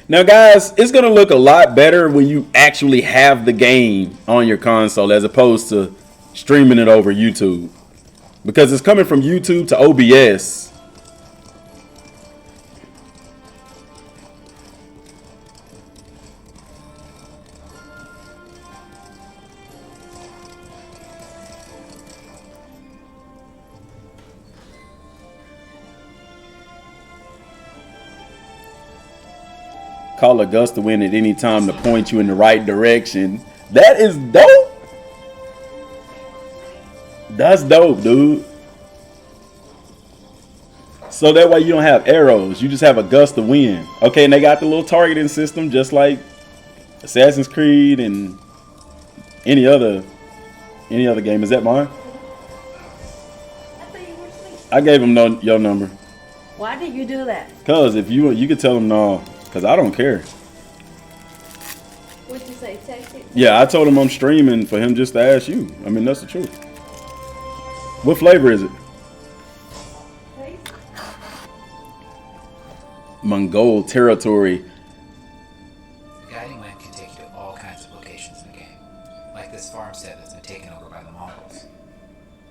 Now, guys, it's going to look a lot better when you actually have the game on your console as opposed to streaming it over YouTube. Because it's coming from YouTube to OBS. Call a gust of wind at any time to point you in the right direction. That is dope. That's dope, dude. So that way you don't have arrows. You just have a gust of wind. Okay, and they got the little targeting system just like Assassin's Creed and any other game. Is that mine? I gave him your number. Why did you do that? Cause if you could tell him no. Because I don't care. What'd you say? Text it? Yeah, I told him I'm streaming for him just to ask you. I mean, that's the truth. What flavor is it? Taste? Mongol territory. The guiding wind can take you to all kinds of locations in the game, like this farmstead that's been taken over by the Mongols.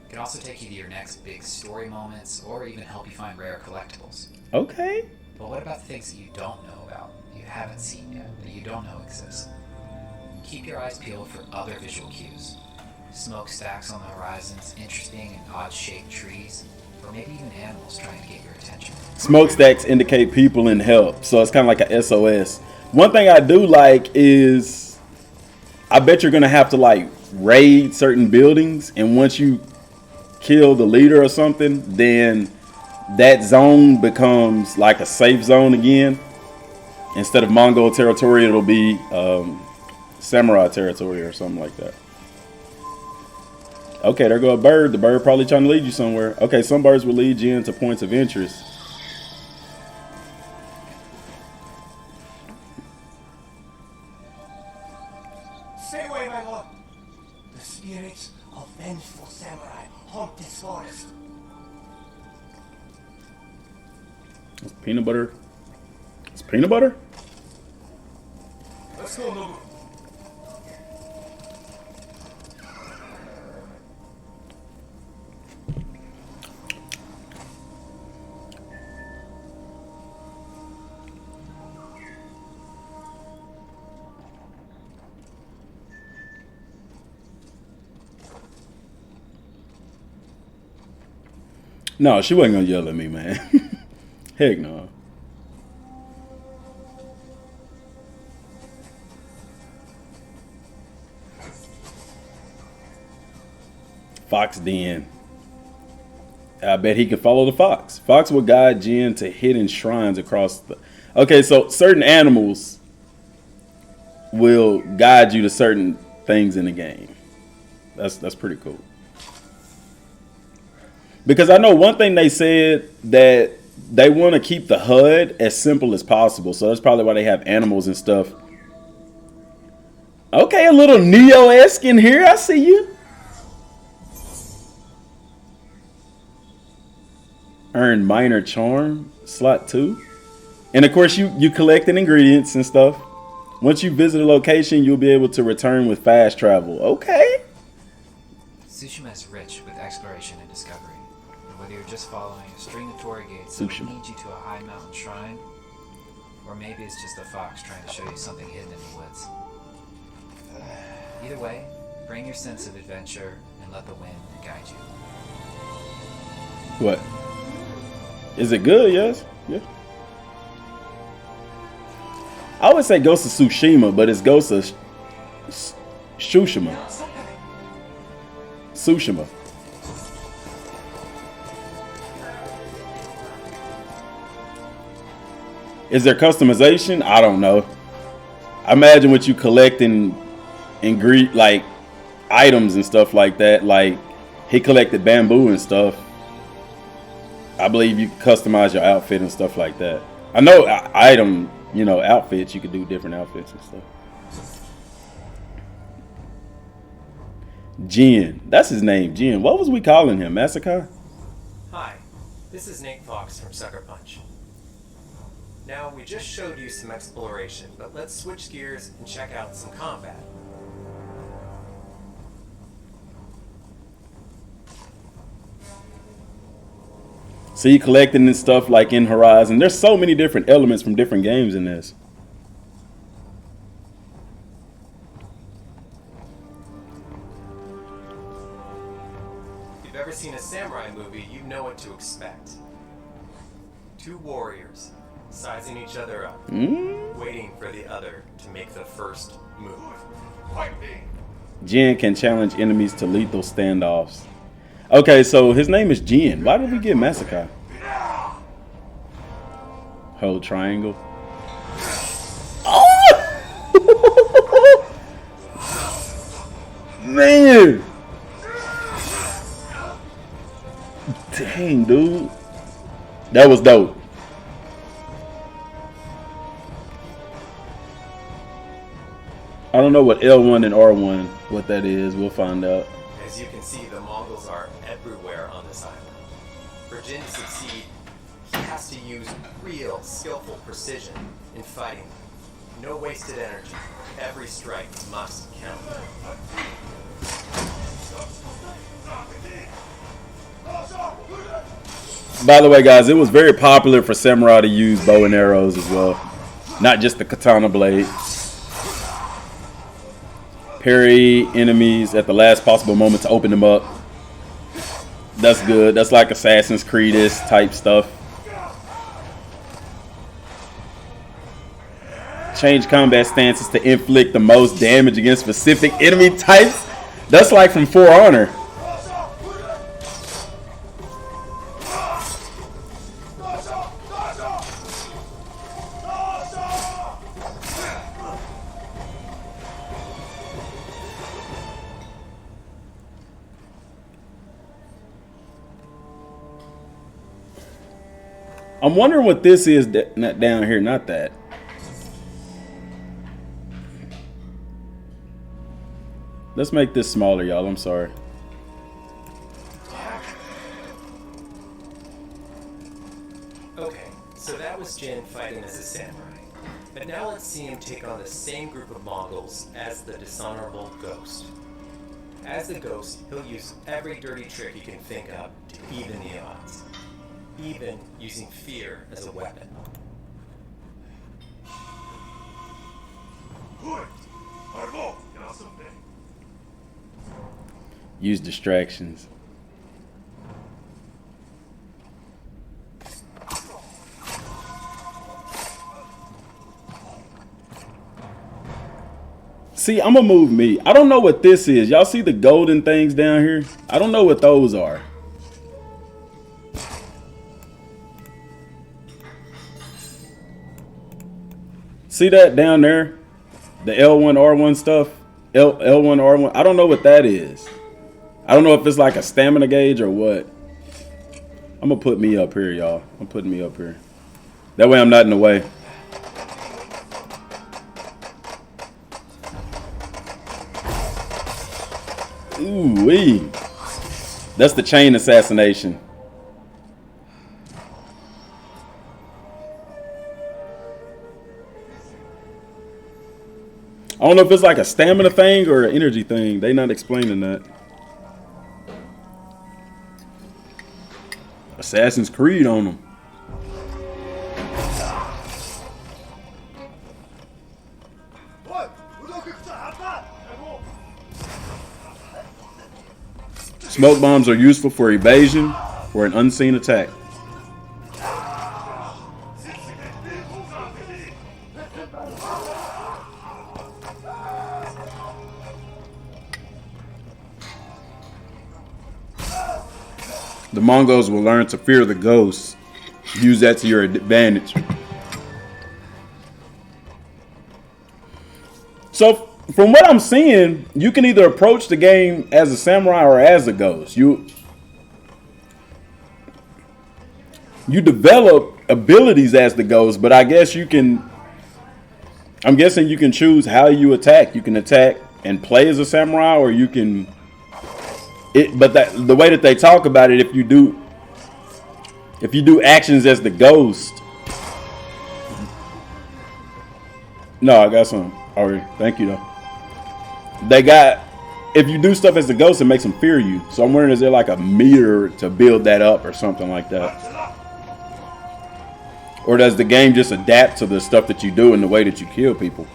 It can also take you to your next big story moments, or even help you find rare collectibles. Okay. But what about the things that you don't know about, that you haven't seen yet, that you don't know exist? Keep your eyes peeled for other visual cues. Smokestacks on the horizons, interesting and odd-shaped trees, or maybe even animals trying to get your attention. Smokestacks indicate people in help, so it's kind of like a SOS. One thing I do like is, I bet you're going to have to like raid certain buildings, and once you kill the leader or something, then that zone becomes like a safe zone again. Instead of Mongol territory, it'll be samurai territory or something like that. Okay, there go a bird. The bird probably trying to lead you somewhere. Okay, some birds will lead you into points of interest. Stay away, my lord. The spirits of vengeful samurai haunt this forest. It's peanut butter. It's peanut butter? Let's go, Nobu. No, she wasn't gonna yell at me, man. Heck no. Fox Den. I bet he could follow the fox. Fox will guide Jin to hidden shrines across the... Okay, so certain animals will guide you to certain things in the game. That's pretty cool. Because I know one thing they said that they want to keep the HUD as simple as possible. So that's probably why they have animals and stuff. Okay, a little Neo-esque in here. I see you. Earn minor charm. Slot 2. And of course, you collecting ingredients and stuff. Once you visit a location, you'll be able to return with fast travel. Okay. Tsushima is rich with exploration and discovery. And whether you're just following a string of torii gates that will lead you to a high mountain shrine, or maybe it's just a fox trying to show you something hidden in the woods. Either way, bring your sense of adventure and let the wind guide you. What? Is it good? Yes. Yeah. I would say Ghost of Tsushima, but it's Ghost of Tsushima. Tsushima. Is there customization? I don't know. I imagine what you collecting like items and stuff like that. Like he collected bamboo and stuff. I believe you can customize your outfit and stuff like that. I know outfits, you could do different outfits and stuff. Jin. That's his name, Jin. What was we calling him? Massacre? Hi, this is Nate Fox from Sucker Punch. Now, we just showed you some exploration, but let's switch gears and check out some combat. So you collecting this stuff like in Horizon. There's so many different elements from different games in this. If you've ever seen a samurai movie, you know what to expect. Two warriors, sizing each other up, waiting for the other to make the first move. Jin can challenge enemies to lethal standoffs. Okay, so his name is Jin. Why did we get Massacre? Hold triangle. Oh! Man! Dang, dude. That was dope. I don't know what L1 and R1, what that is. We'll find out. As you can see, the Mongols are everywhere on this island. For Jin to succeed, he has to use real, skillful precision in fighting. No wasted energy. Every strike must count. By the way, guys, it was very popular for samurai to use bow and arrows as well. Not just the katana blade. Parry enemies at the last possible moment to open them up. That's good. That's like Assassin's Creed-ish type stuff. Change combat stances to inflict the most damage against specific enemy types. That's like from For Honor. I'm wondering what this is not down here, not that. Let's make this smaller, y'all. I'm sorry. Okay, so that was Jin fighting as a samurai. But now let's see him take on the same group of Mongols as the dishonorable Ghost. As the Ghost, he'll use every dirty trick he can think of to even the odds. Even using fear as a weapon. Use distractions. See, I'm gonna move me. I don't know what this is. Y'all see the golden things down here? I don't know what those are. See that down there? The L1, R1 stuff? L1, R1. I don't know what that is. I don't know if it's like a stamina gauge or what. I'm gonna put me up here, y'all. I'm putting me up here. That way I'm not in the way. Ooh wee. That's the chain assassination. I don't know if it's like a stamina thing or an energy thing. They not explaining that. Assassin's Creed on them. Smoke bombs are useful for evasion or an unseen attack. The Mongols will learn to fear the ghosts. Use that to your advantage. So, from what I'm seeing, you can either approach the game as a samurai or as a ghost. You develop abilities as the ghost, but I guess you can. I'm guessing you can choose how you attack. You can attack and play as a samurai, or you can. But the way that they talk about it, if you do actions as the ghost. No, I got some already. Thank you though. If you do stuff as the ghost, it makes them fear you. So I'm wondering, is there like a meter to build that up or something like that? Or does the game just adapt to the stuff that you do and the way that you kill people?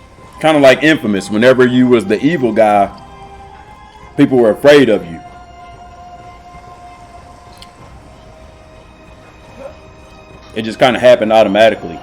Kind of like Infamous. Whenever you was the evil guy, people were afraid of you. It just kind of happened automatically.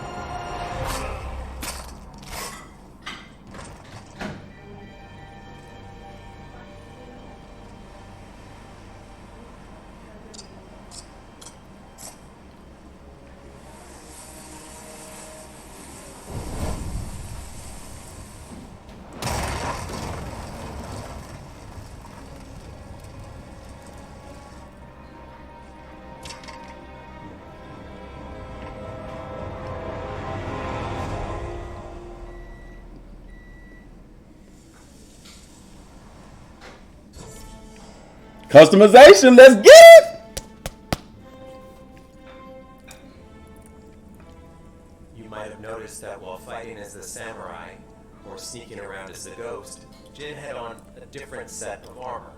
Customization, let's get it! You might have noticed that while fighting as the samurai, or sneaking around as the ghost, Jin had on a different set of armor.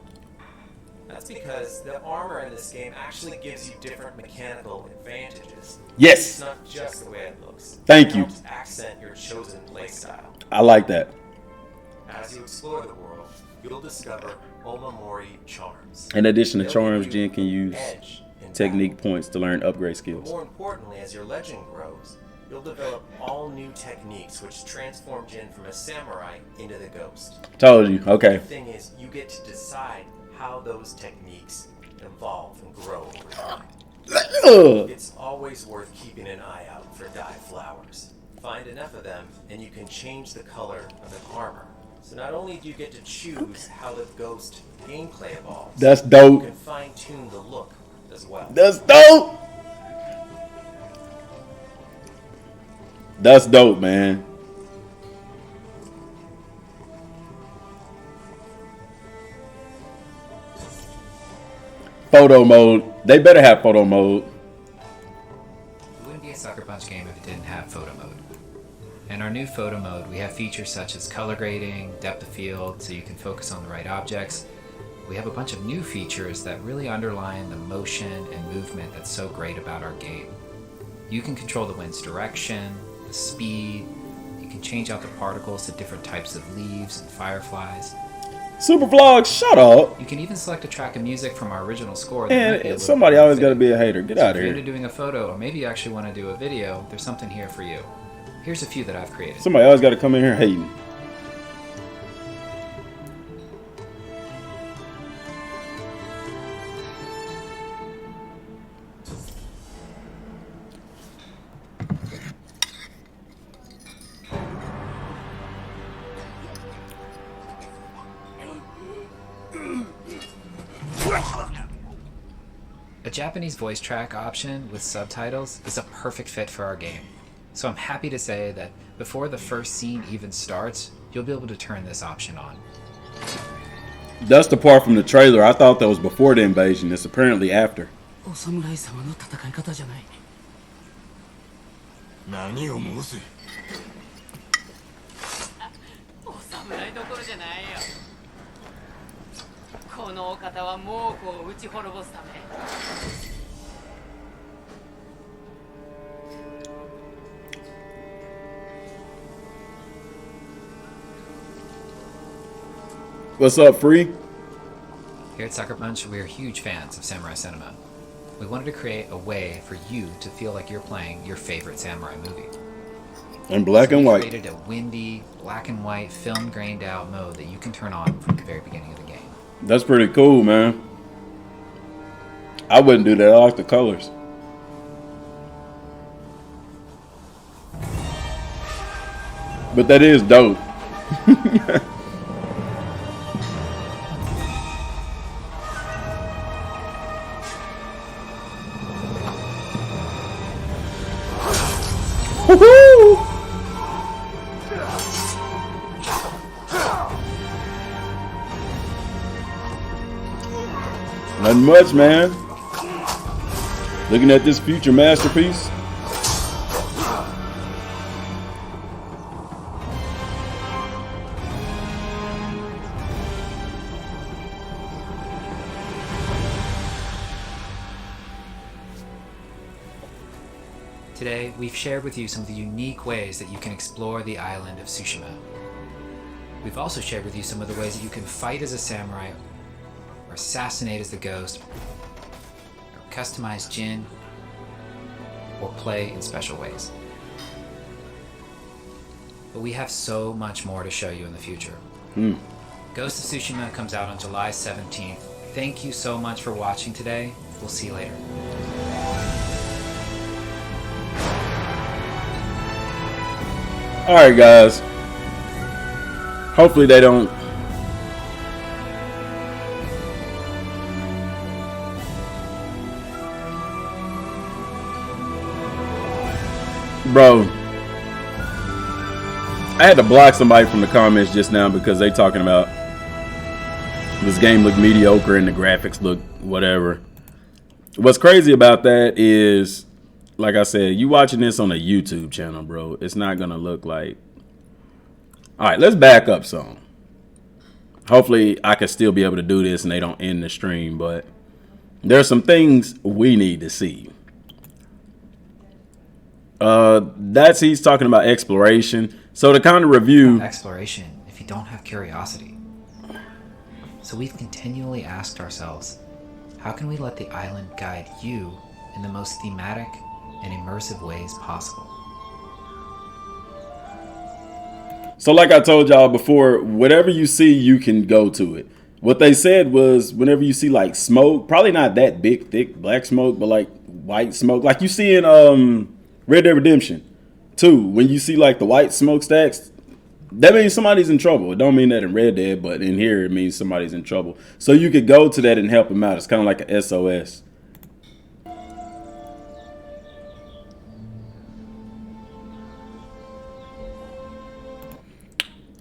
That's because the armor in this game actually gives you different mechanical advantages. Yes! It's not just the way it looks. Thank you. It helps accent your chosen playstyle. I like that. As you explore the world, you'll discover Omamori charms. In addition to charms, Jin can use technique points to learn upgrade But skills. more importantly, as your legend grows, you'll develop all new techniques which transform Jin from a samurai into the ghost. Told you. Okay. The thing is, you get to decide how those techniques evolve and grow over time. It's always worth keeping an eye out for dye flowers. Find enough of them, and you can change the color of the armor. So not only do you get to choose how the ghost gameplay evolves, That's dope. you can fine-tune the look as well. That's dope. That's dope, man. Photo mode. They better have photo mode. It wouldn't be a Sucker Punch game if it didn't have photo mode. In our new photo mode, we have features such as color grading, depth of field, so you can focus on the right objects. We have a bunch of new features that really underline the motion and movement that's so great about our game. You can control the wind's direction, the speed, you can change out the particles to different types of leaves and fireflies. Super vlog, shut up. You can even select a track of music from our original score. That might be a And little somebody bit always fitting. got to be a hater. Get So out of if you're into here. doing a photo, or maybe you actually want to do a video, there's something here for you. Here's a few that I've created. Somebody always got to come in here hating. A Japanese voice track option with subtitles is a perfect fit for our game. So I'm happy to say that before the first scene even starts, you'll be able to turn this option on. That's the part from the trailer. I thought that was before the invasion. It's apparently after. お侍様の戦い方じゃない。何を申す。お侍どころじゃないよ。このお方は猛虎を打ち滅ぼすため。What's up, Free? Here at Sucker Punch, we are huge fans of samurai cinema. We wanted to create a way for you to feel like you're playing your favorite samurai movie. In black and We white. created a windy, black and white, film grained out mode that you can turn on from the very beginning of the game. That's pretty cool, man. I wouldn't do that. I like the colors. But that is dope. Woohoo! Nothing much, man. Looking at this future masterpiece. Today, we've shared with you some of the unique ways that you can explore the island of Tsushima. We've also shared with you some of the ways that you can fight as a samurai, or assassinate as the ghost, or customize Jin, or play in special ways. But we have so much more to show you in the future. Ghost of Tsushima comes out on July 17th. Thank you so much for watching today. We'll see you later. All right, guys. Hopefully they don't. Bro, I had to block somebody from the comments just now because they talking about this game look mediocre and the graphics look whatever. What's crazy about that is, like I said, you watching this on a YouTube channel, bro. It's not gonna look like. All right, let's back up some. Hopefully, I can still be able to do this and they don't end the stream. But there's some things we need to see. He's talking about exploration. So to kind of review Exploration if you don't have curiosity. So we've continually asked ourselves, how can we let the island guide you in the most thematic and immersive ways possible? So like I told y'all before, whatever you see, you can go to it. What they said was whenever you see like smoke, probably not that big, thick black smoke, but like white smoke, like you see in Red Dead Redemption 2, when you see like the white smokestacks, that means somebody's in trouble. It don't mean that in Red Dead, but in here it means somebody's in trouble. So you could go to that and help them out. It's kind of like a SOS.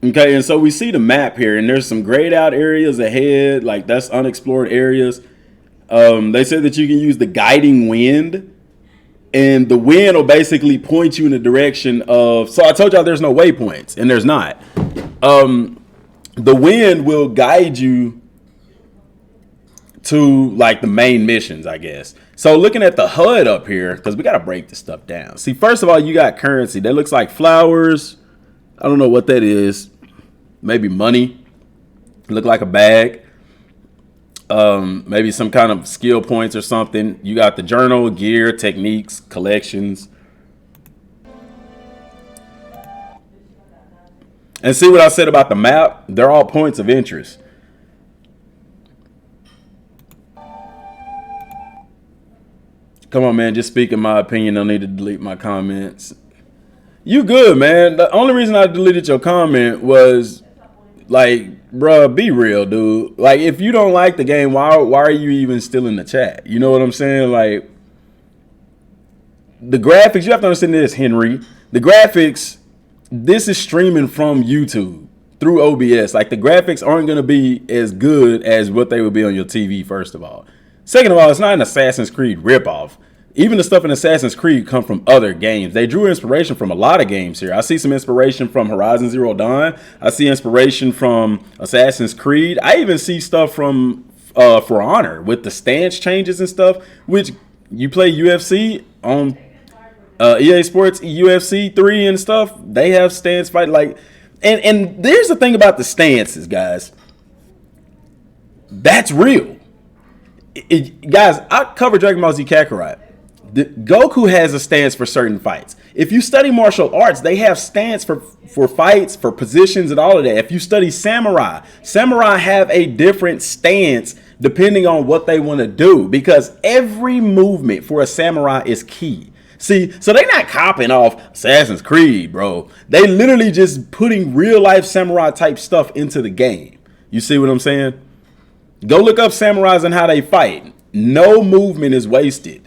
Okay, and so we see the map here, and there's some grayed out areas ahead, like that's unexplored areas. They said that you can use the guiding wind, and the wind will basically point you in the direction of. So I told y'all there's no waypoints, and there's not. The wind will guide you to like the main missions, I guess. So looking at the HUD up here, because we got to break this stuff down. See, first of all, you got currency. That looks like flowers. I don't know what that is. Maybe money. Look like a bag. Maybe some kind of skill points or something. You got the journal, gear, techniques, collections. And see what I said about the map? They're all points of interest. Come on, man. Just speaking my opinion. Don't need to delete my comments. You good, man. The only reason I deleted your comment was like, bruh, be real, dude. Like, if you don't like the game, why are you even still in the chat? You know what I'm saying? Like, the graphics, you have to understand this, Henry. The graphics, this is streaming from YouTube through OBS. Like, the graphics aren't going to be as good as what they would be on your TV, first of all. Second of all, it's not an Assassin's Creed ripoff. Even the stuff in Assassin's Creed come from other games. They drew inspiration from a lot of games here. I see some inspiration from Horizon Zero Dawn. I see inspiration from Assassin's Creed. I even see stuff from For Honor with the stance changes and stuff, which you play UFC on EA Sports UFC 3 and stuff. They have stance fight like, and there's the thing about the stances, guys. That's real. Guys, I cover Dragon Ball Z Kakarot. Goku has a stance for certain fights. If you study martial arts, they have stance for fights, for positions, and all of that. If you study samurai have a different stance depending on what they want to do, because every movement for a samurai is key. See, so they're not copying off Assassin's Creed, bro. They literally just putting real life samurai type stuff into the game. You see what I'm saying? Go look up samurais and how they fight. No movement is wasted.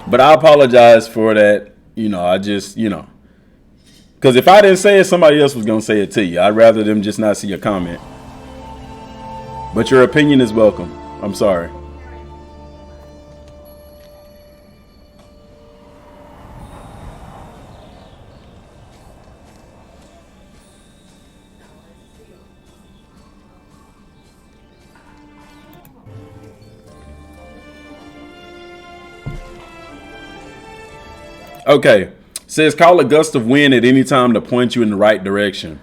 But I apologize for that. You know, I just, you know. Because if I didn't say it, somebody else was going to say it to you. I'd rather them just not see your comment. But your opinion is welcome. I'm sorry. Okay, says call a gust of wind at any time to point you in the right direction.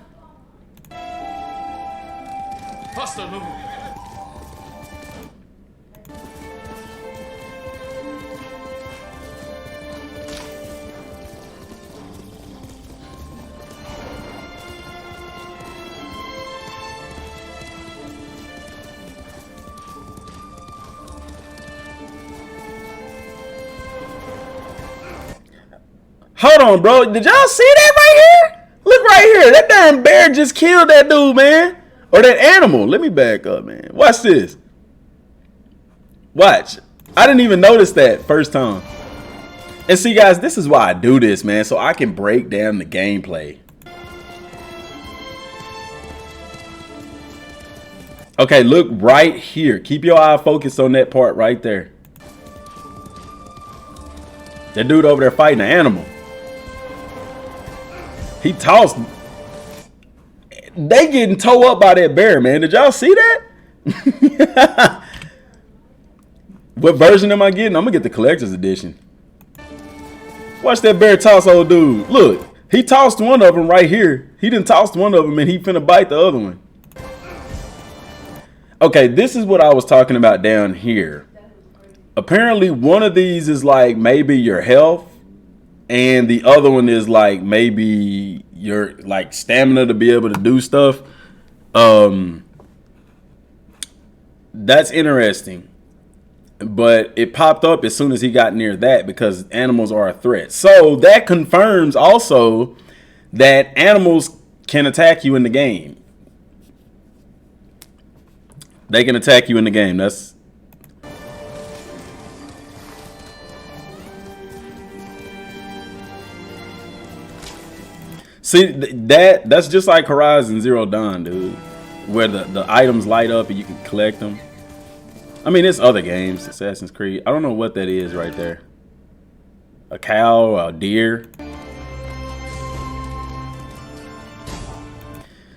Hold on, bro. Did y'all see that right here? Look right here. That damn bear just killed that dude, man. Or that animal. Let me back up, man. Watch this. Watch. I didn't even notice that first time. And see, guys, this is why I do this, man. So I can break down the gameplay. Okay, look right here. Keep your eye focused on that part right there. That dude over there fighting an animal. He tossed. They getting towed up by that bear, man. Did y'all see that? What version am I getting? I'm gonna get the collector's edition. Watch that bear toss old dude. Look, he tossed one of them right here. He done tossed one of them and he finna bite the other one. Okay, this is what I was talking about down here. Apparently one of these is like maybe your health, and the other one is like maybe your like stamina to be able to do stuff. That's interesting. But it popped up as soon as he got near that because animals are a threat. So that confirms also that animals can attack you in the game. They can attack you in the game. That's See, that's just like Horizon Zero Dawn, dude, where the items light up and you can collect them. I mean, it's other games, Assassin's Creed. I don't know what that is right there. A cow, a deer.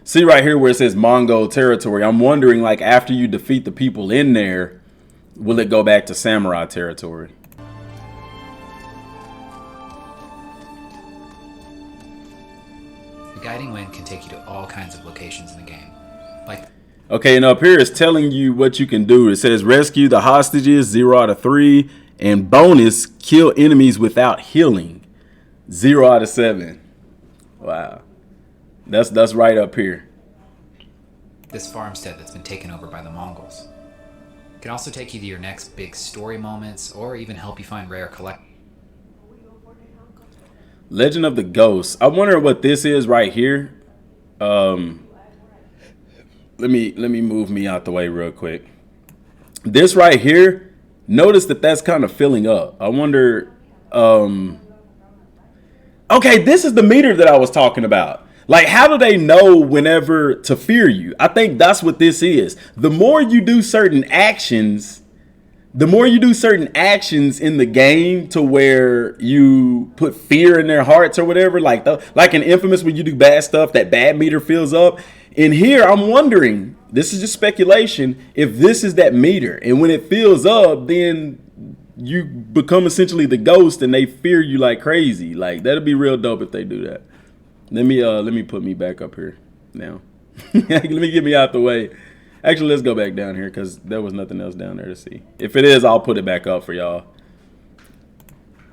See right here where it says Mongol territory. I'm wondering, like, after you defeat the people in there, will it go back to samurai territory? The guiding wind can take you to all kinds of locations in the game. Like, okay, and up here it's telling you what you can do. It says rescue the hostages, 0 out of 3, and bonus, kill enemies without healing, 0 out of 7. Wow, that's right up here. This farmstead that's been taken over by the Mongols. It can also take you to your next big story moments, or even help you find rare collect. Legend of the Ghost. I wonder what this is right here. Let me move me out the way real quick. This right here, notice that's kind of filling up. I wonder. Okay, this is the meter that I was talking about. Like, how do they know whenever to fear you? I think that's what this is. The more you do certain actions, in the game to where you put fear in their hearts or whatever, like in Infamous when you do bad stuff, that bad meter fills up. In here, I'm wondering, this is just speculation, if this is that meter. And when it fills up, then you become essentially the ghost and they fear you like crazy. Like, that'd be real dope if they do that. Let me put me back up here now. Let me get me out the way. Actually, let's go back down here because there was nothing else down there to see. If it is, I'll put it back up for y'all.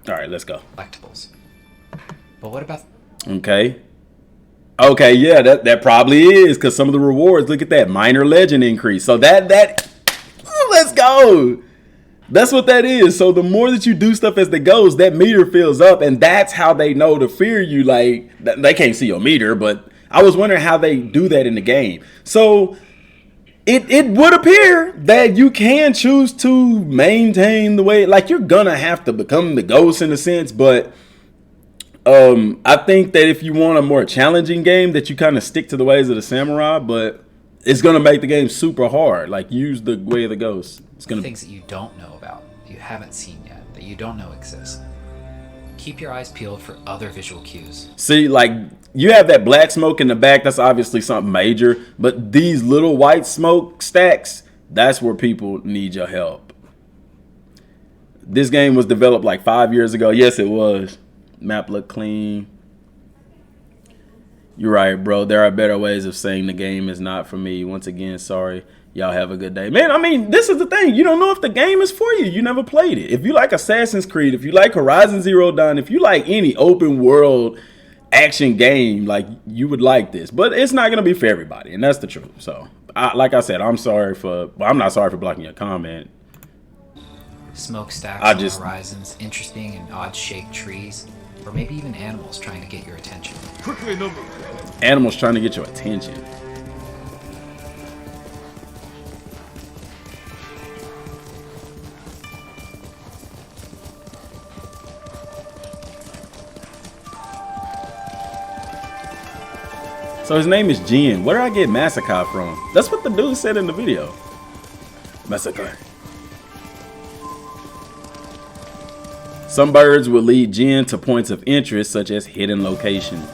All right, let's go. Collectibles. But what about... Okay, yeah, that probably is because some of the rewards, look at that, minor legend increase. So that let's go. That's what that is. So the more that you do stuff as the ghost, that meter fills up, and that's how they know to fear you. Like, they can't see your meter, but I was wondering how they do that in the game. So it would appear that you can choose to maintain the way, like, you're gonna have to become the ghost in a sense, but I think that if you want a more challenging game, that you kind of stick to the ways of the samurai, but it's gonna make the game super hard. Like, use the way of the ghost. It's gonna things that you don't know about, that you haven't seen yet, that you don't know exist. Keep your eyes peeled for other visual cues. See, like, you have that black smoke in the back. That's obviously something major. But these little white smoke stacks, that's where people need your help. This game was developed like 5 years ago. Yes, it was. Map look clean. You're right, bro. There are better ways of saying the game is not for me. Once again, sorry. Y'all have a good day. Man, I mean, this is the thing. You don't know if the game is for you. You never played it. If you like Assassin's Creed, if you like Horizon Zero Dawn, if you like any open world action game, like, you would like this. But it's not going to be for everybody, and that's the truth. So, like I said, I'm not sorry for blocking your comment. Smokestacks on horizons, interesting and odd-shaped trees, or maybe even animals trying to get your attention. Quickly, Nobu. Animals trying to get your attention. So his name is Jin. Where did I get Massacre from? That's what the dude said in the video. Massacre. Some birds will lead Jin to points of interest, such as hidden locations.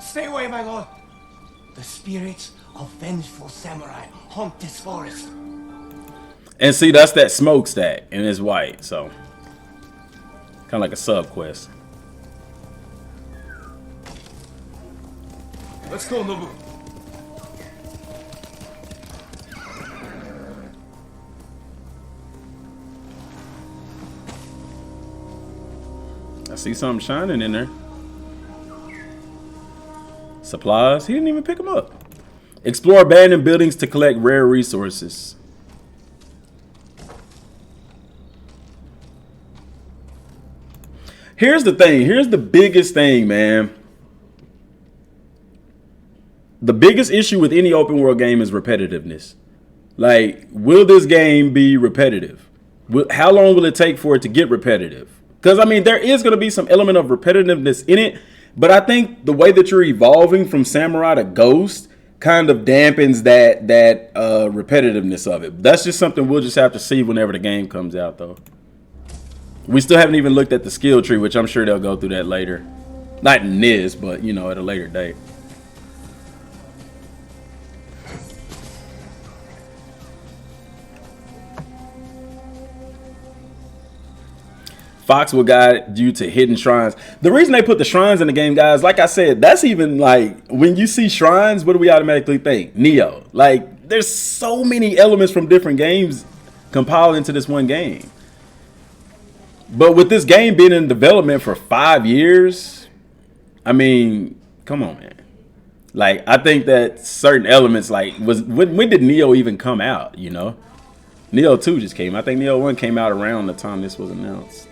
Stay away, my lord. The spirits of vengeful samurai haunt this forest. And see, that's that smokestack, and it's white, so kind of like a sub quest. Let's go, Nobu. I see something shining in there. Supplies. He didn't even pick them up. Explore abandoned buildings to collect rare resources. Here's the thing. Here's the biggest thing, man. The biggest issue with any open world game is repetitiveness. Like, will this game be repetitive? How long will it take for it to get repetitive? Because, I mean, there is going to be some element of repetitiveness in it. But I think the way that you're evolving from Samurai to Ghost kind of dampens that repetitiveness of it. That's just something we'll just have to see whenever the game comes out, though. We still haven't even looked at the skill tree, which I'm sure they'll go through that later. Not in this, but, you know, at a later date. Fox will guide you to hidden shrines. The reason they put the shrines in the game, guys, like I said, that's even like when you see shrines, what do we automatically think? Neo. Like, there's so many elements from different games compiled into this one game. But with this game being in development for 5 years, I mean, come on, man. Like, I think that certain elements, like, when did Neo even come out, you know? Neo 2 just came. I think Neo 1 came out around the time this was announced.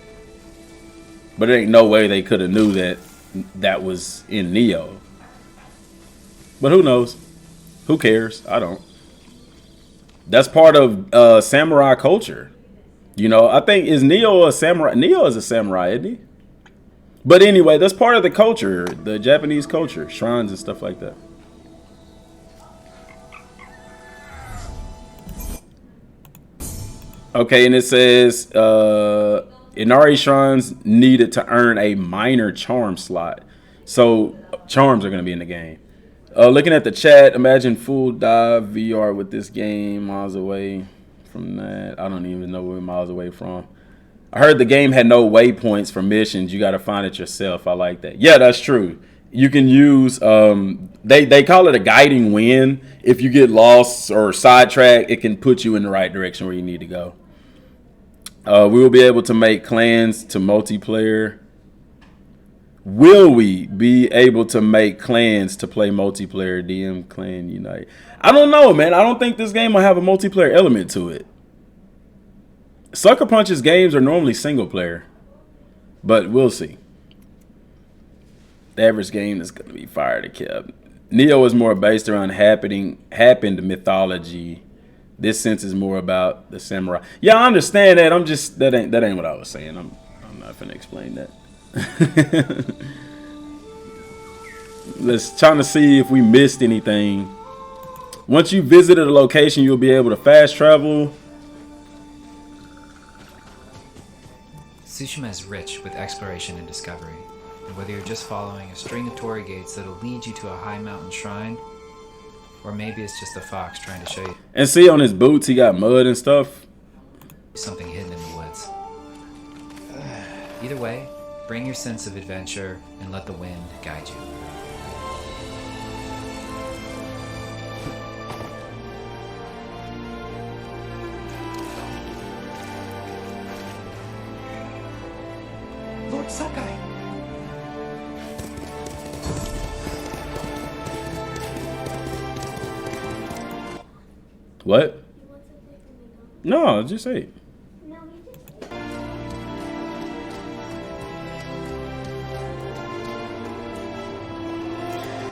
But there ain't no way they could have knew that was in Neo. But who knows? Who cares? I don't. That's part of samurai culture. You know, I think, is Neo a samurai? Neo is a samurai, isn't he? But anyway, that's part of the culture, the Japanese culture, shrines and stuff like that. Okay, and it says Inari shrines needed to earn a minor charm slot. So charms are going to be in the game. Looking at the chat, imagine full dive VR with this game miles away from that. I don't even know where we're miles away from. I heard the game had no waypoints for missions. You got to find it yourself. I like that. Yeah, that's true. You can use, they call it a guiding wind. If you get lost or sidetracked, it can put you in the right direction where you need to go. We will be able to make clans to multiplayer. Will we be able to make clans to play multiplayer? DM Clan Unite. I don't know, man. I don't think this game will have a multiplayer element to it. Sucker Punch's games are normally single player, but we'll see. The average game is going to be fire to kill. Neo is more based around happened mythology. This sense is more about the samurai. Yeah, I understand that. I'm just that ain't what I was saying. I'm not gonna explain that. Let's trying to see if we missed anything. Once you visited a location, you'll be able to fast travel. Tsushima is rich with exploration and discovery, and whether you're just following a string of torii gates that'll lead you to a high mountain shrine, or maybe it's just a fox trying to show you. And see, on his boots, he got mud and stuff. Something hidden in the woods. Either way, bring your sense of adventure and let the wind guide you. Lord Sakai! What? No, just say it.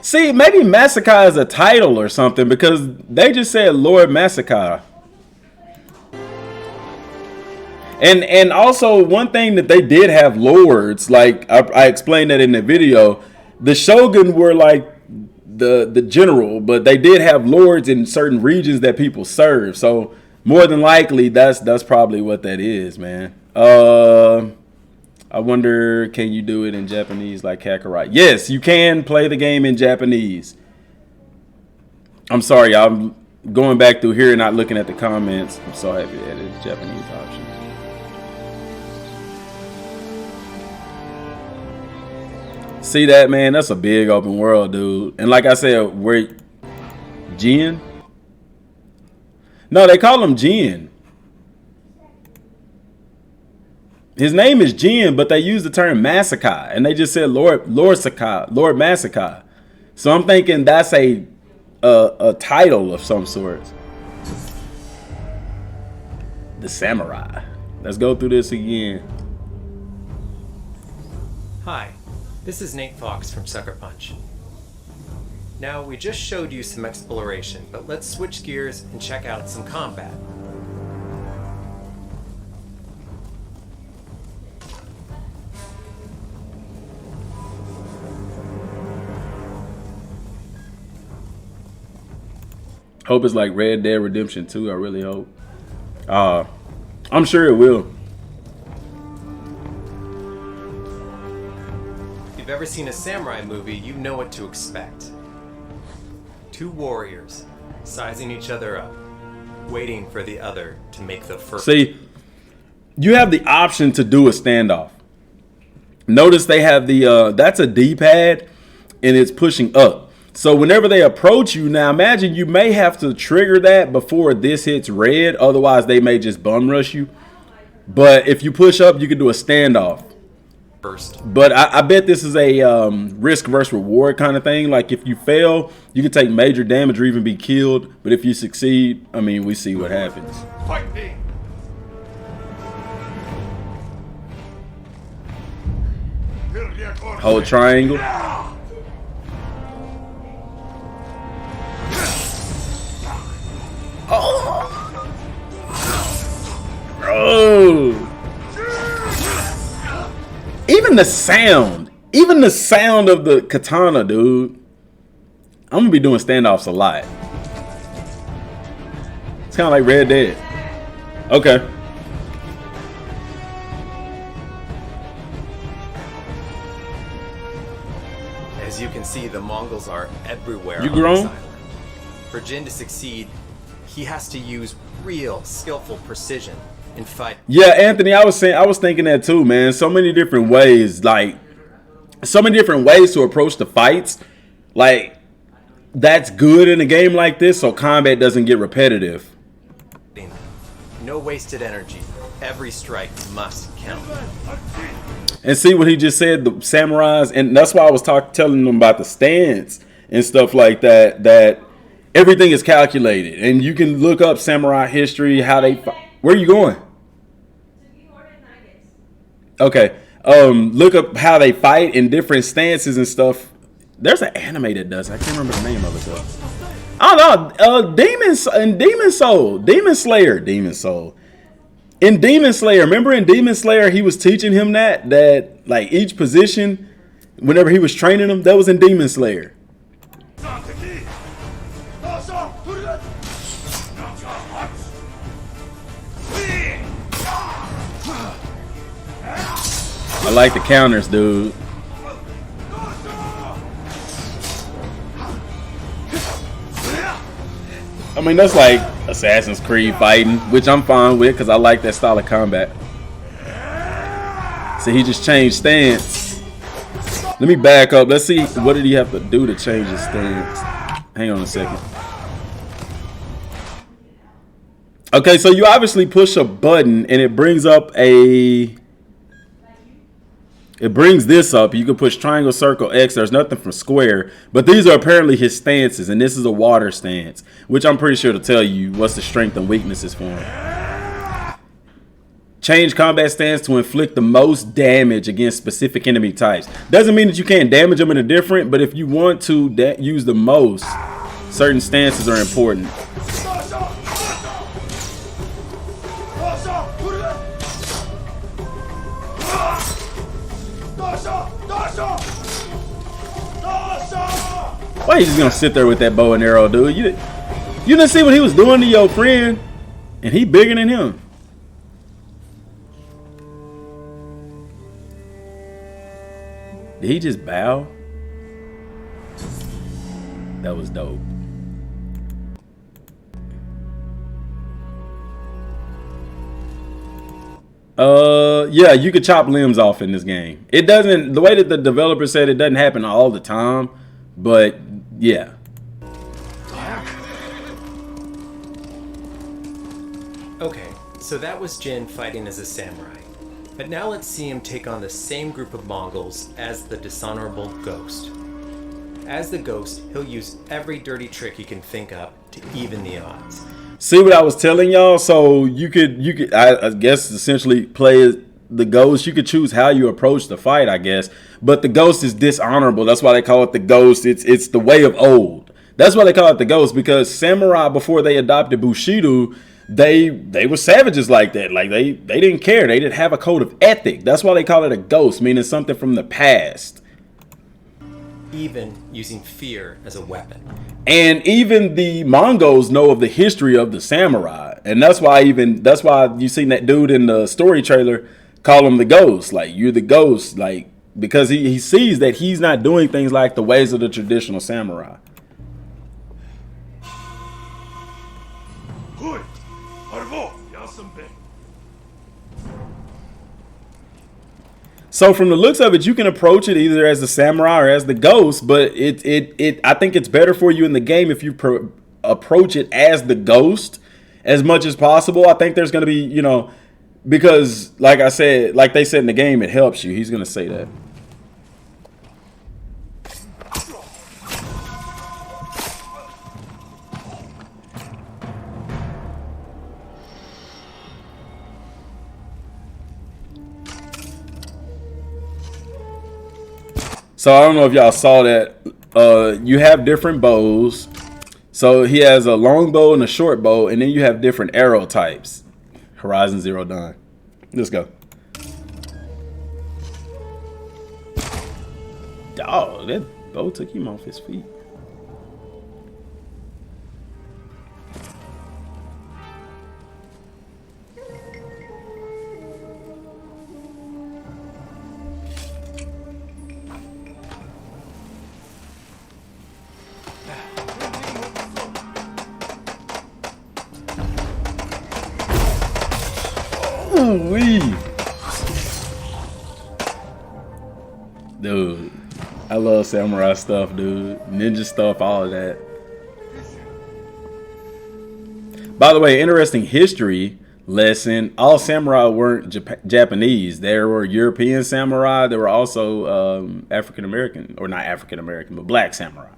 See, maybe Masakai is a title or something because they just said Lord Masakai. And also one thing that they did have lords, like I explained that in the video. The shogun were like the general, but they did have lords in certain regions that people serve. So more than likely, that's probably what that is, man. I wonder, can you do it in Japanese like Kakarot? Yes, you can play the game in Japanese. I'm sorry, I'm going back through here and not looking at the comments. I'm so happy that it's Japanese option. See that, man? That's a big open world, dude. And like I said, we're Jin. No, they call him Jin. His name is Jin, but they use the term Masakai, and they just said Lord Masakai. So I'm thinking that's a title of some sort. The samurai. Let's go through this again. Hi, this is Nate Fox from Sucker Punch. Now, we just showed you some exploration, but let's switch gears and check out some combat. Hope it's like Red Dead Redemption 2. I really hope. I'm sure it will. If you've ever seen a samurai movie, you know what to expect. Two warriors sizing each other up, waiting for the other to make the first. See, you have the option to do a standoff. Notice they have the that's a D-pad and it's pushing up. So whenever they approach you, now imagine you may have to trigger that before this hits red. Otherwise, they may just bum rush you. But if you push up, you can do a standoff. First. But I bet this is a risk versus reward kind of thing. Like if you fail, you can take major damage or even be killed. But if you succeed, I mean, we see what happens. Fight me! Hold triangle. Oh! Even the sound of the katana, dude. I'm gonna be doing standoffs a lot. It's kind of like Red Dead. Okay. As you can see, the Mongols are everywhere. You on grown? this island. For Jin to succeed, he has to use real, skillful precision in fight. Yeah, Anthony, I was thinking that too, man. So many different ways, like so many different ways to approach the fights. Like that's good in a game like this, so combat doesn't get repetitive. No wasted energy. Every strike must count. And see what he just said, the samurais, and that's why I was telling them about the stance and stuff like that. That everything is calculated, and you can look up samurai history, how they. Where are you going? Okay. Look up how they fight in different stances and stuff. There's an anime that does. I can't remember the name of it though. I don't know. Demon Slayer. In Demon Slayer, remember in Demon Slayer, he was teaching him that like each position, whenever he was training him, that was in Demon Slayer. I like the counters, dude. I mean, that's like Assassin's Creed fighting, which I'm fine with because I like that style of combat. So he just changed stance. Let me back up. Let's see, what did he have to do to change his stance? Hang on a second. Okay, so you obviously push a button and it brings up a... It brings this up. You can push triangle, circle, X. There's nothing for square. But these are apparently his stances. And this is a water stance. Which I'm pretty sure to tell you what's the strength and weaknesses for him. Change combat stance to inflict the most damage against specific enemy types. Doesn't mean that you can't damage them in a different. But if you want to use the most, certain stances are important. Why you just gonna sit there with that bow and arrow, dude? You didn't see what he was doing to your friend, and he bigger than him. Did he just bow? That was dope. Yeah, you could chop limbs off in this game. It doesn't, the way that the developer said, it doesn't happen all the time, but yeah. Okay, so that was Jin fighting as a samurai. But now let's see him take on the same group of Mongols as the dishonorable Ghost. As the Ghost, he'll use every dirty trick he can think up to even the odds. See what I was telling y'all? So you could I guess essentially play the ghost. You could choose how you approach the fight, I guess. But the ghost is dishonorable. That's why they call it the ghost. It's the way of old. That's why they call it the ghost, because samurai, before they adopted Bushido, they were savages like that. Like they didn't care. They didn't have a code of ethic. That's why they call it a ghost, meaning something from the past. Even using fear as a weapon. And even the Mongols know of the history of the samurai, and that's why you seen that dude in the story trailer call him the ghost. Like, you're the ghost, like, because he sees that he's not doing things like the ways of the traditional samurai. So from the looks of it, you can approach it either as the samurai or as the ghost, but I think it's better for you in the game if you approach it as the ghost as much as possible. I think there's going to be, you know, because like I said, like they said in the game, it helps you. He's going to say that. So I don't know if y'all saw that. You have different bows. So he has a long bow and a short bow, and then you have different arrow types. Horizon Zero Dawn. Let's go. Oh, that bow took him off his feet. Dude, I love samurai stuff, dude. Ninja stuff, all of that. By the way, interesting history lesson. All samurai weren't Japanese. There were European samurai. There were also African American, or not African American, but black samurai.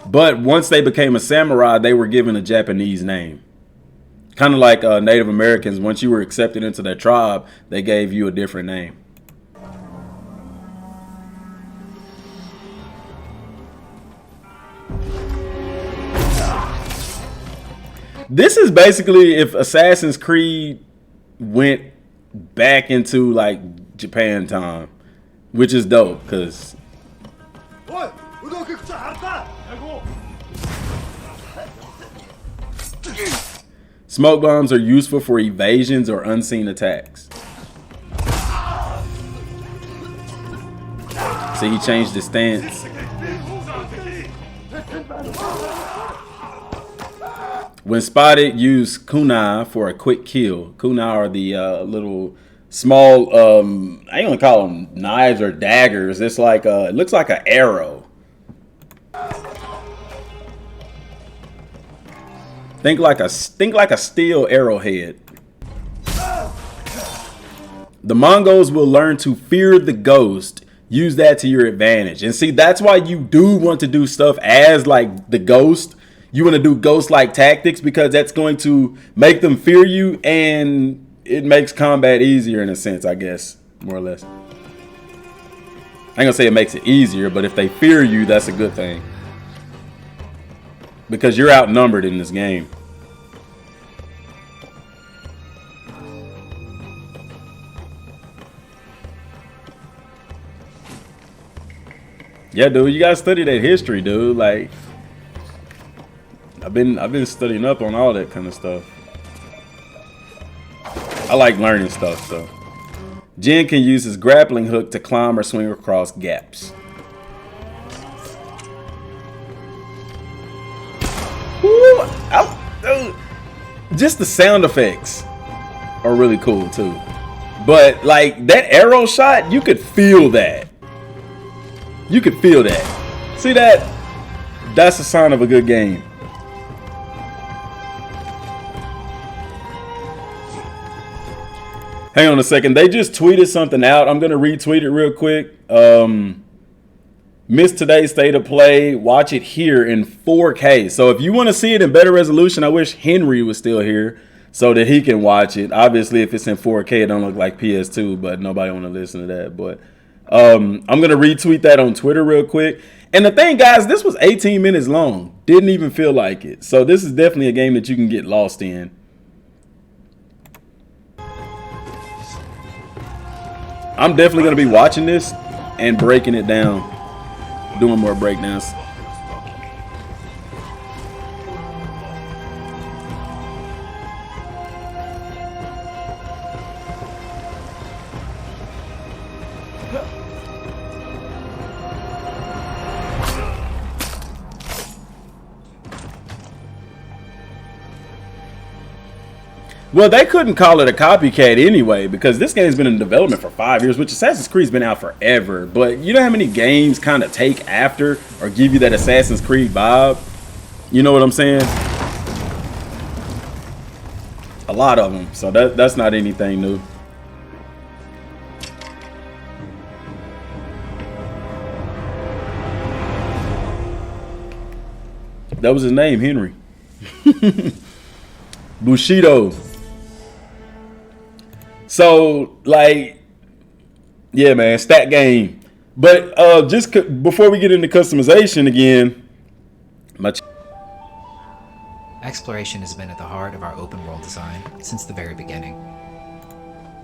But once they became a samurai, they were given a Japanese name. Kind of like Native Americans. Once you were accepted into their tribe, they gave you a different name. This is basically if Assassin's Creed went back into like Japan time, which is dope because smoke bombs are useful for evasions or unseen attacks. So he changed his stance. When spotted, use kunai for a quick kill. Kunai are the little small, I ain't gonna call them knives or daggers. It's like it looks like an arrow. Think like a steel arrowhead. The Mongols will learn to fear the ghost. Use that to your advantage. And see, that's why you do want to do stuff as like the ghost. You want to do ghost-like tactics because that's going to make them fear you, and it makes combat easier in a sense, I guess, more or less. I ain't gonna say it makes it easier, but if they fear you, that's a good thing. Because you're outnumbered in this game. Yeah, dude, you gotta study that history, dude. Like, I've been studying up on all that kind of stuff. I like learning stuff, so. Jin can use his grappling hook to climb or swing across gaps. Ooh, dude, just the sound effects are really cool too. But like that arrow shot, you could feel that. You could feel that. See that? That's a sign of a good game. Hang on a second. They just tweeted something out. I'm going to retweet it real quick. Missed today's state of play. Watch it here in 4K. So if you want to see it in better resolution, I wish Henry was still here so that he can watch it. Obviously, if it's in 4K, it don't look like PS2, but nobody want to listen to that. But I'm gonna retweet that on Twitter real quick. And the thing, guys, this was 18 minutes long. Didn't even feel like it. So this is definitely a game that you can get lost in. I'm definitely gonna be watching this and breaking it down, doing more breakdowns. Well, they couldn't call it a copycat anyway, because this game's been in development for 5 years, which Assassin's Creed's been out forever. But you know how many games kind of take after or give you that Assassin's Creed vibe? You know what I'm saying? A lot of them. So that's not anything new. That was his name, Henry. Bushido. So, like, yeah, man, stat game. But just before we get into customization again, Exploration has been at the heart of our open world design since the very beginning.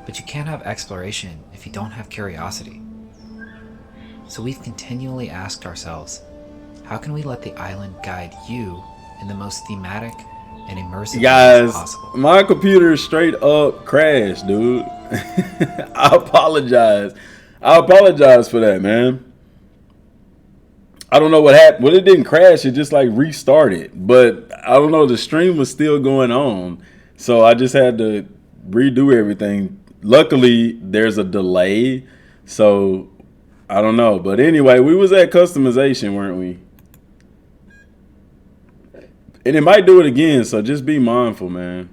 But you can't have exploration if you don't have curiosity. So we've continually asked ourselves, how can we let the island guide you in the most thematic and immersive guys, possible? my computer straight up crashed, dude. I apologize. I apologize for that, man. I don't know what happened. Well, it didn't crash. It just like restarted. But I don't know. The stream was still going on. So I just had to redo everything. Luckily, there's a delay. So I don't know. But anyway, we was at customization, weren't we? And it might do it again, so just be mindful, man.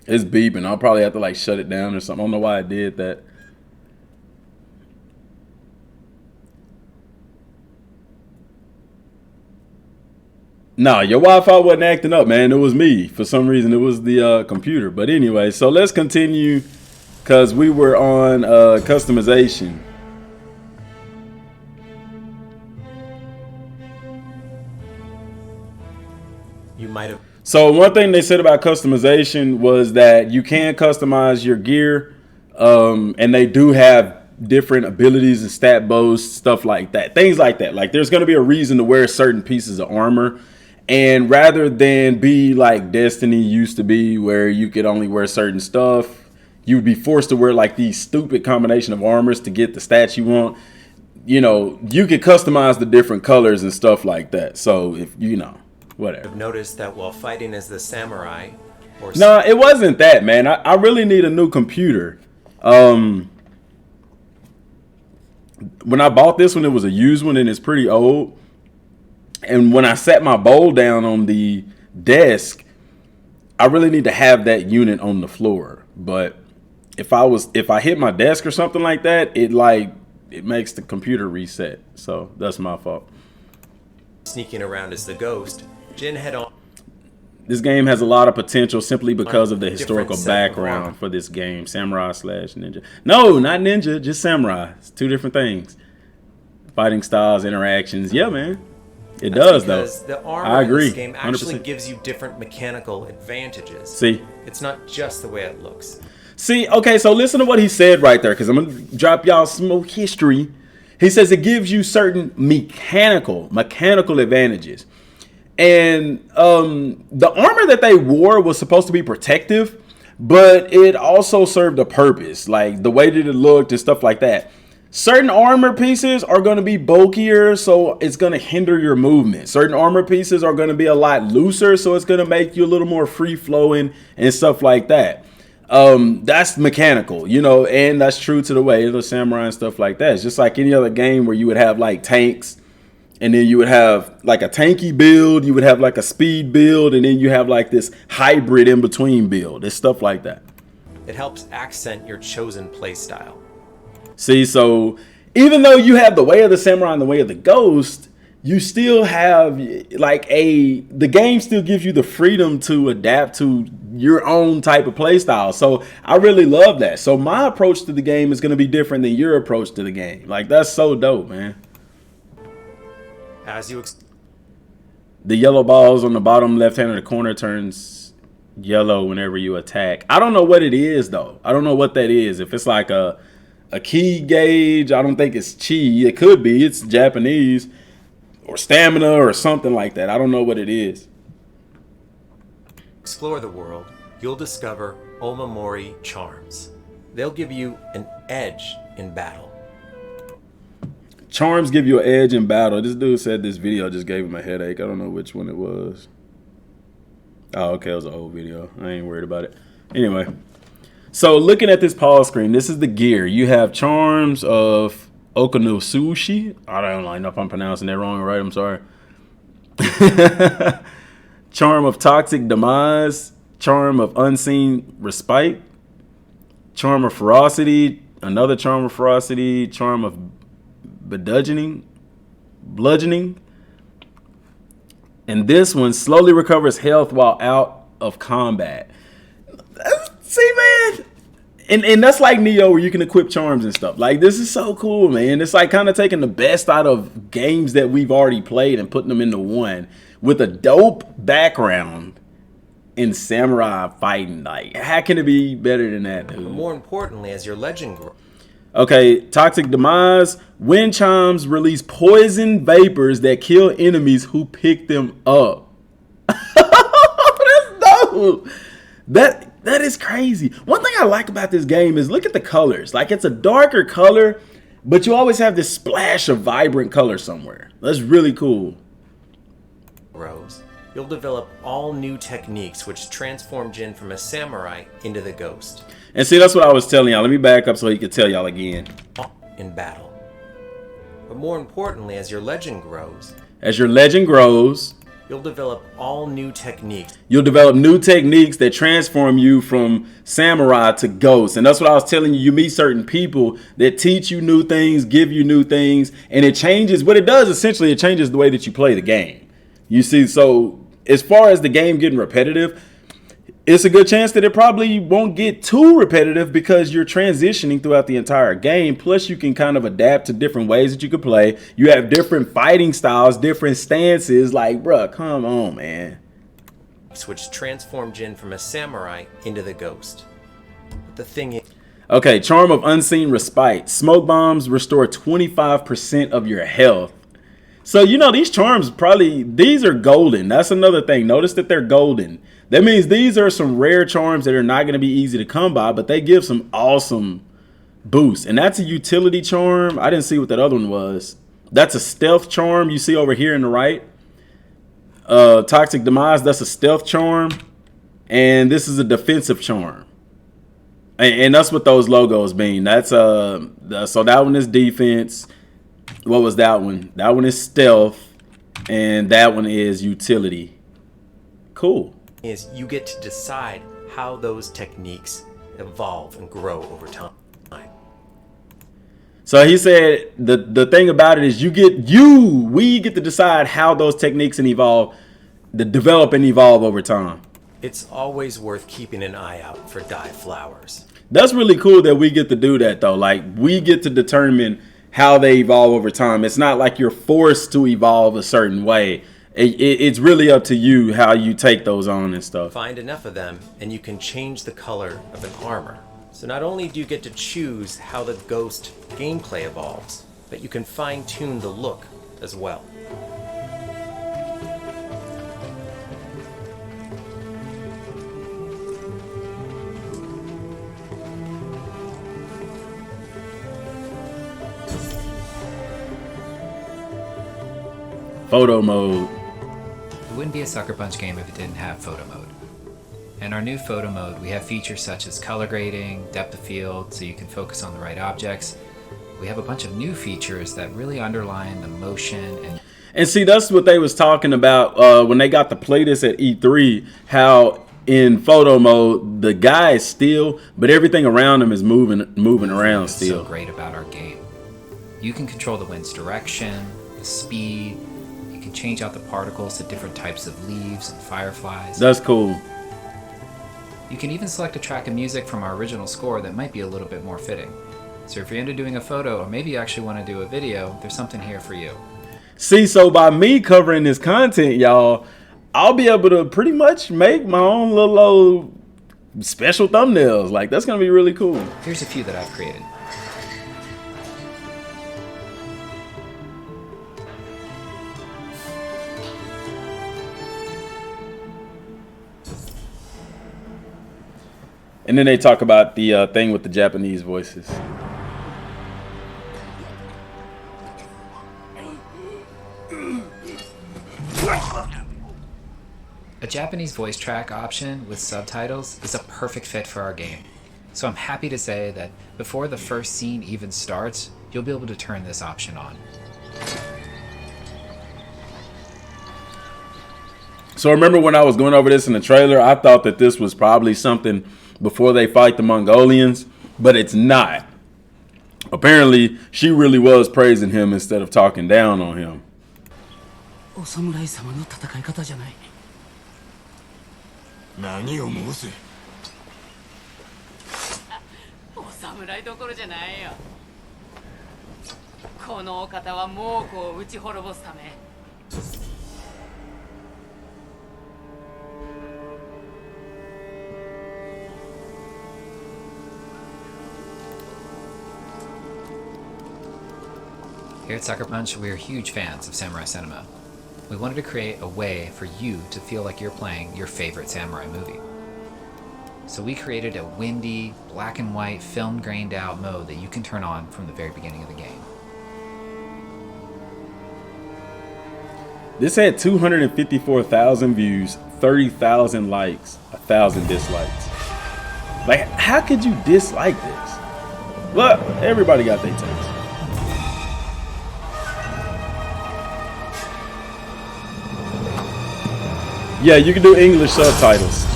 It's beeping. I'll probably have to like shut it down or something. I don't know why I did that. No, your Wi-Fi wasn't acting up, man. It was me. For some reason, it was the computer. But anyway, so let's continue. Because we were on customization. You might have. So one thing they said about customization was that you can customize your gear. And they do have different abilities and stat boasts, stuff like that. Things like that. Like there's going to be a reason to wear certain pieces of armor. And rather than be like Destiny used to be, where you could only wear certain stuff, you would be forced to wear like these stupid combination of armors to get the stats you want. You know, you could customize the different colors and stuff like that. So if you know, whatever. I've noticed that while fighting as the samurai, or no, it wasn't that, man. I really need a new computer. When I bought this one, it was a used one and it's pretty old. And when I sat my bowl down on the desk, I really need to have that unit on the floor. But if I hit my desk or something like that, it makes the computer reset. So that's my fault. sneaking around as the ghost, Jin head on. This game has a lot of potential simply because of the historical background for this game. Samurai slash ninja. No, not ninja, just samurai. It's two different things. Fighting styles, interactions. Yeah, man. It does, though. The armor I agree. in this game actually 100%. gives you different mechanical advantages. See? It's not just the way it looks. See, okay, so listen to what he said right there, because I'm going to drop y'all some more history. He says it gives you certain mechanical advantages. And the armor that they wore was supposed to be protective, but it also served a purpose, like the way that it looked and stuff like that. Certain armor pieces are going to be bulkier, so it's going to hinder your movement. Certain armor pieces are going to be a lot looser, so it's going to make you a little more free-flowing and stuff like that. That's mechanical, you know, and that's true to the way of the samurai and stuff like that. It's just like any other game where you would have like tanks, and then you would have like a tanky build, you would have like a speed build, and then you have like this hybrid in between build. It's stuff like that. It helps accent your chosen playstyle. See, so even though you have the way of the samurai and the way of the ghost, you still have like the game still gives you the freedom to adapt to your own type of play style. So I really love that. So my approach to the game is going to be different than your approach to the game. Like, that's so dope, man. As you the yellow balls on the bottom left hand of the corner turns yellow whenever you attack. I don't know what it is though. I don't know what that is. If it's like a key gauge, I don't think it's chi. It could be. It's Japanese. Or stamina or something like that. I don't know what it is. explore the world, you'll discover Omamori charms. They'll give you an edge in battle. Charms give you an edge in battle. This dude said this video just gave him a headache. I don't know which one it was. Oh, okay, it was an old video. I ain't worried about it. Anyway, so looking at this pause screen, this is the gear. You have charms of Sushi. I don't know if I'm pronouncing that wrong or right. I'm sorry. Charm of Toxic Demise. Charm of Unseen Respite. Charm of Ferocity. Another Charm of Ferocity. Charm of Bludgeoning. And this one slowly recovers health while out of combat. See, man. And that's like Neo, where you can equip charms and stuff. Like, this is so cool, man. It's like kind of taking the best out of games that we've already played and putting them into one with a dope background in samurai fighting. Like, how can it be better than that, dude? But more importantly, as your legend grows. Okay, Toxic Demise. Wind chimes release poison vapors that kill enemies who pick them up. That's dope. That is crazy. One thing I like about this game is look at the colors. Like, it's a darker color, but you always have this splash of vibrant color somewhere. That's really cool. Rose, you'll develop all new techniques which transform Jin from a samurai into the ghost. And see, that's what I was telling y'all. Let me back up so he could tell y'all again. In battle. But more importantly, as your legend grows, you'll develop all new techniques. You'll develop new techniques that transform you from samurai to ghost. And that's what I was telling you. You meet certain people that teach you new things, give you new things, and it changes. What it does, essentially, it changes the way that you play the game. You see, so as far as the game getting repetitive, it's a good chance that it probably won't get too repetitive because you're transitioning throughout the entire game. Plus, you can kind of adapt to different ways that you could play. You have different fighting styles, different stances. Like, bruh, come on, man. Which transform Jin from a samurai into the ghost. But the thing is... Okay, Charm of Unseen Respite. Smoke bombs restore 25% of your health. So, you know, these charms these are golden. That's another thing. Notice that they're golden. That means these are some rare charms that are not going to be easy to come by, but they give some awesome boosts. And that's a utility charm. I didn't see what that other one was. That's a stealth charm you see over here in the right. Toxic Demise, that's a stealth charm. And this is a defensive charm. And that's what those logos mean. That's so that one is defense. What was that one? That one is stealth. And that one is utility. Cool. Is you get to decide how those techniques evolve and grow over time. So he said the thing about it is we get to decide how those techniques develop and evolve over time. It's always worth keeping an eye out for dye flowers. That's really cool that we get to do that though. Like, we get to determine how they evolve over time. It's not like you're forced to evolve a certain way. It's really up to you how you take those on and stuff. Find enough of them and you can change the color of an armor. So not only do you get to choose how the ghost gameplay evolves, but you can fine-tune the look as well. Photo mode. It wouldn't be a Sucker Punch game if it didn't have photo mode. In our new photo mode, we have features such as color grading, depth of field, so you can focus on the right objects. We have a bunch of new features that really underline the motion and see, that's what they was talking about when they got to play this at E3, how in photo mode the guy is still, but everything around him is moving around still. So great about our game. You can control the wind's direction, the speed. You can change out the particles to different types of leaves and fireflies. That's cool. You can even select a track of music from our original score that might be a little bit more fitting. So if you're into doing a photo, or maybe you actually want to do a video, there's something here for you. See, so by me covering this content, y'all, I'll be able to pretty much make my own little old special thumbnails. Like, that's going to be really cool. Here's a few that I've created. And then they talk about the thing with the Japanese voices. A Japanese voice track option with subtitles is a perfect fit for our game. So I'm happy to say that before the first scene even starts, you'll be able to turn this option on. So remember when I was going over this in the trailer, I thought that this was probably something before they fight the Mongolians, but it's not. Apparently, she really was praising him instead of talking down on him. お侍様の戦い方じゃない。何を申す。お侍どころじゃないよ。このお方は猛虎を打ち滅ぼすため。Here at Sucker Punch, we are huge fans of samurai cinema. We wanted to create a way for you to feel like you're playing your favorite samurai movie. So we created a windy, black and white, film grained out mode that you can turn on from the very beginning of the game. This had 254,000 views, 30,000 likes, 1,000 dislikes. Like, how could you dislike this? Look, everybody got their taste. Yeah, you can do English subtitles.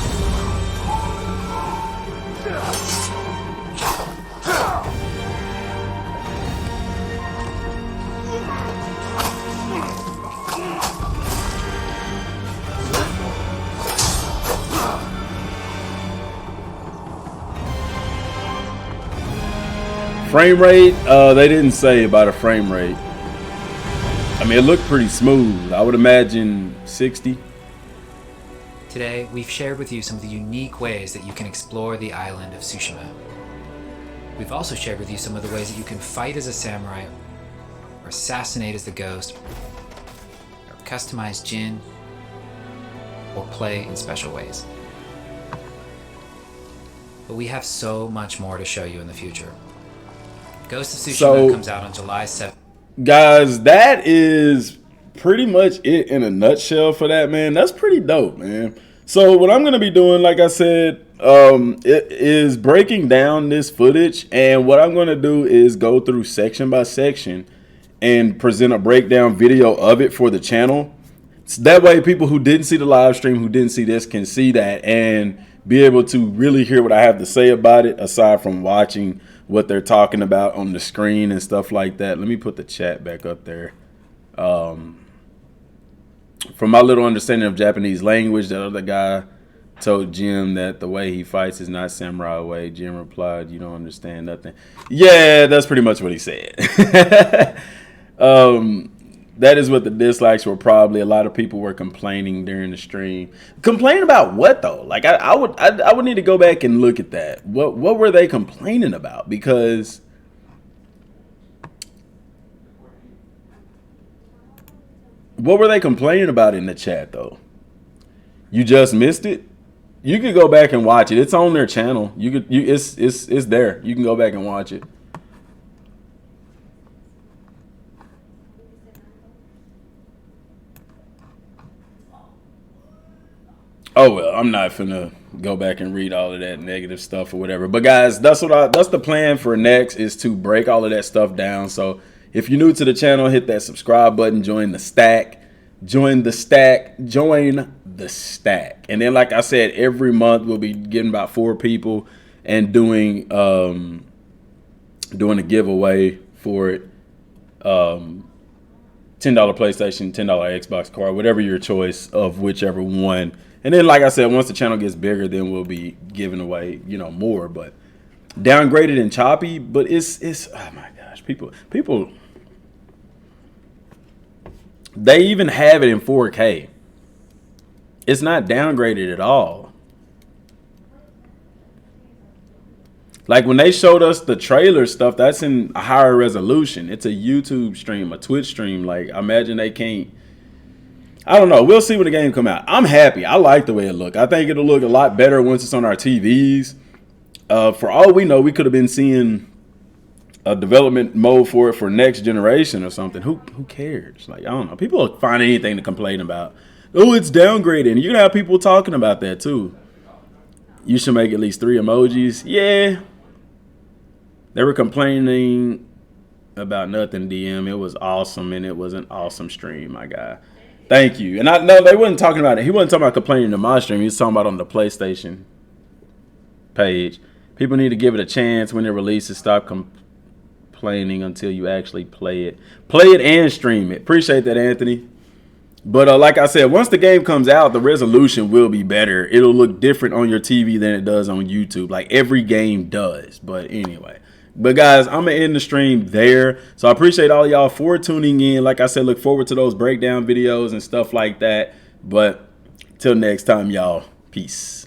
Frame rate, they didn't say about a frame rate. I mean, it looked pretty smooth. I would imagine 60. Today, we've shared with you some of the unique ways that you can explore the island of Tsushima. We've also shared with you some of the ways that you can fight as a samurai, or assassinate as the ghost, or customize Jin, or play in special ways. But we have so much more to show you in the future. Ghost of Tsushima comes out on July 7th. Guys, that is pretty much it in a nutshell for that, man. That's pretty dope, man. So what I'm going to be doing, like I said, it is breaking down this footage. And what I'm going to do is go through section by section and present a breakdown video of it for the channel. So that way people who didn't see the live stream, who didn't see this, can see that and be able to really hear what I have to say about it, aside from watching what they're talking about on the screen and stuff like that. Let me put the chat back up there. From my little understanding of Japanese language, that other guy told Jim that the way he fights is not samurai way. Jim replied, "You don't understand nothing." Yeah, that's pretty much what he said. That is what the dislikes were. Probably a lot of people were complaining during the stream. Complain about what though? Like I would need to go back and look at that. What were they complaining about? Because what were they complaining about in the chat though? You just missed it? You could go back and watch it. It's on their channel. It's there. You can go back and watch it. Oh well, I'm not finna go back and read all of that negative stuff or whatever. But guys, that's the plan for next, is to break all of that stuff down. So if you're new to the channel, hit that subscribe button, join the stack. And then, like I said, every month we'll be getting about 4 people and doing a giveaway for it. $10 PlayStation, $10 Xbox card, whatever your choice of whichever one. And then, like I said, once the channel gets bigger, then we'll be giving away, you know, more. But downgraded and choppy, but it's oh my gosh, people, they even have it in 4K. It's not downgraded at all. Like when they showed us the trailer stuff, that's in a higher resolution. It's a YouTube stream, a Twitch stream. Like, I imagine they can't. I don't know. We'll see when the game come out. I'm happy. I like the way it look. I think it'll look a lot better once it's on our TVs. For all we know, we could have been seeing a development mode for it for next generation or something. Who cares? Like, I don't know. People will find anything to complain about. Oh, it's downgraded. You're gonna have people talking about that too. You should make at least 3 emojis. Yeah. They were complaining about nothing, DM. It was awesome, and it was an awesome stream, my guy. Thank you. And I know they wasn't talking about it. He wasn't talking about complaining to my stream. He was talking about on the PlayStation page. People need to give it a chance when it releases. Stop complaining until you actually play it. Play it and stream it. Appreciate that, Anthony. But like I said, once the game comes out, the resolution will be better. It'll look different on your TV than it does on YouTube. Like every game does. But anyway. But guys, I'm going to end the stream there. So I appreciate all y'all for tuning in. Like I said, look forward to those breakdown videos and stuff like that. But till next time, y'all. Peace.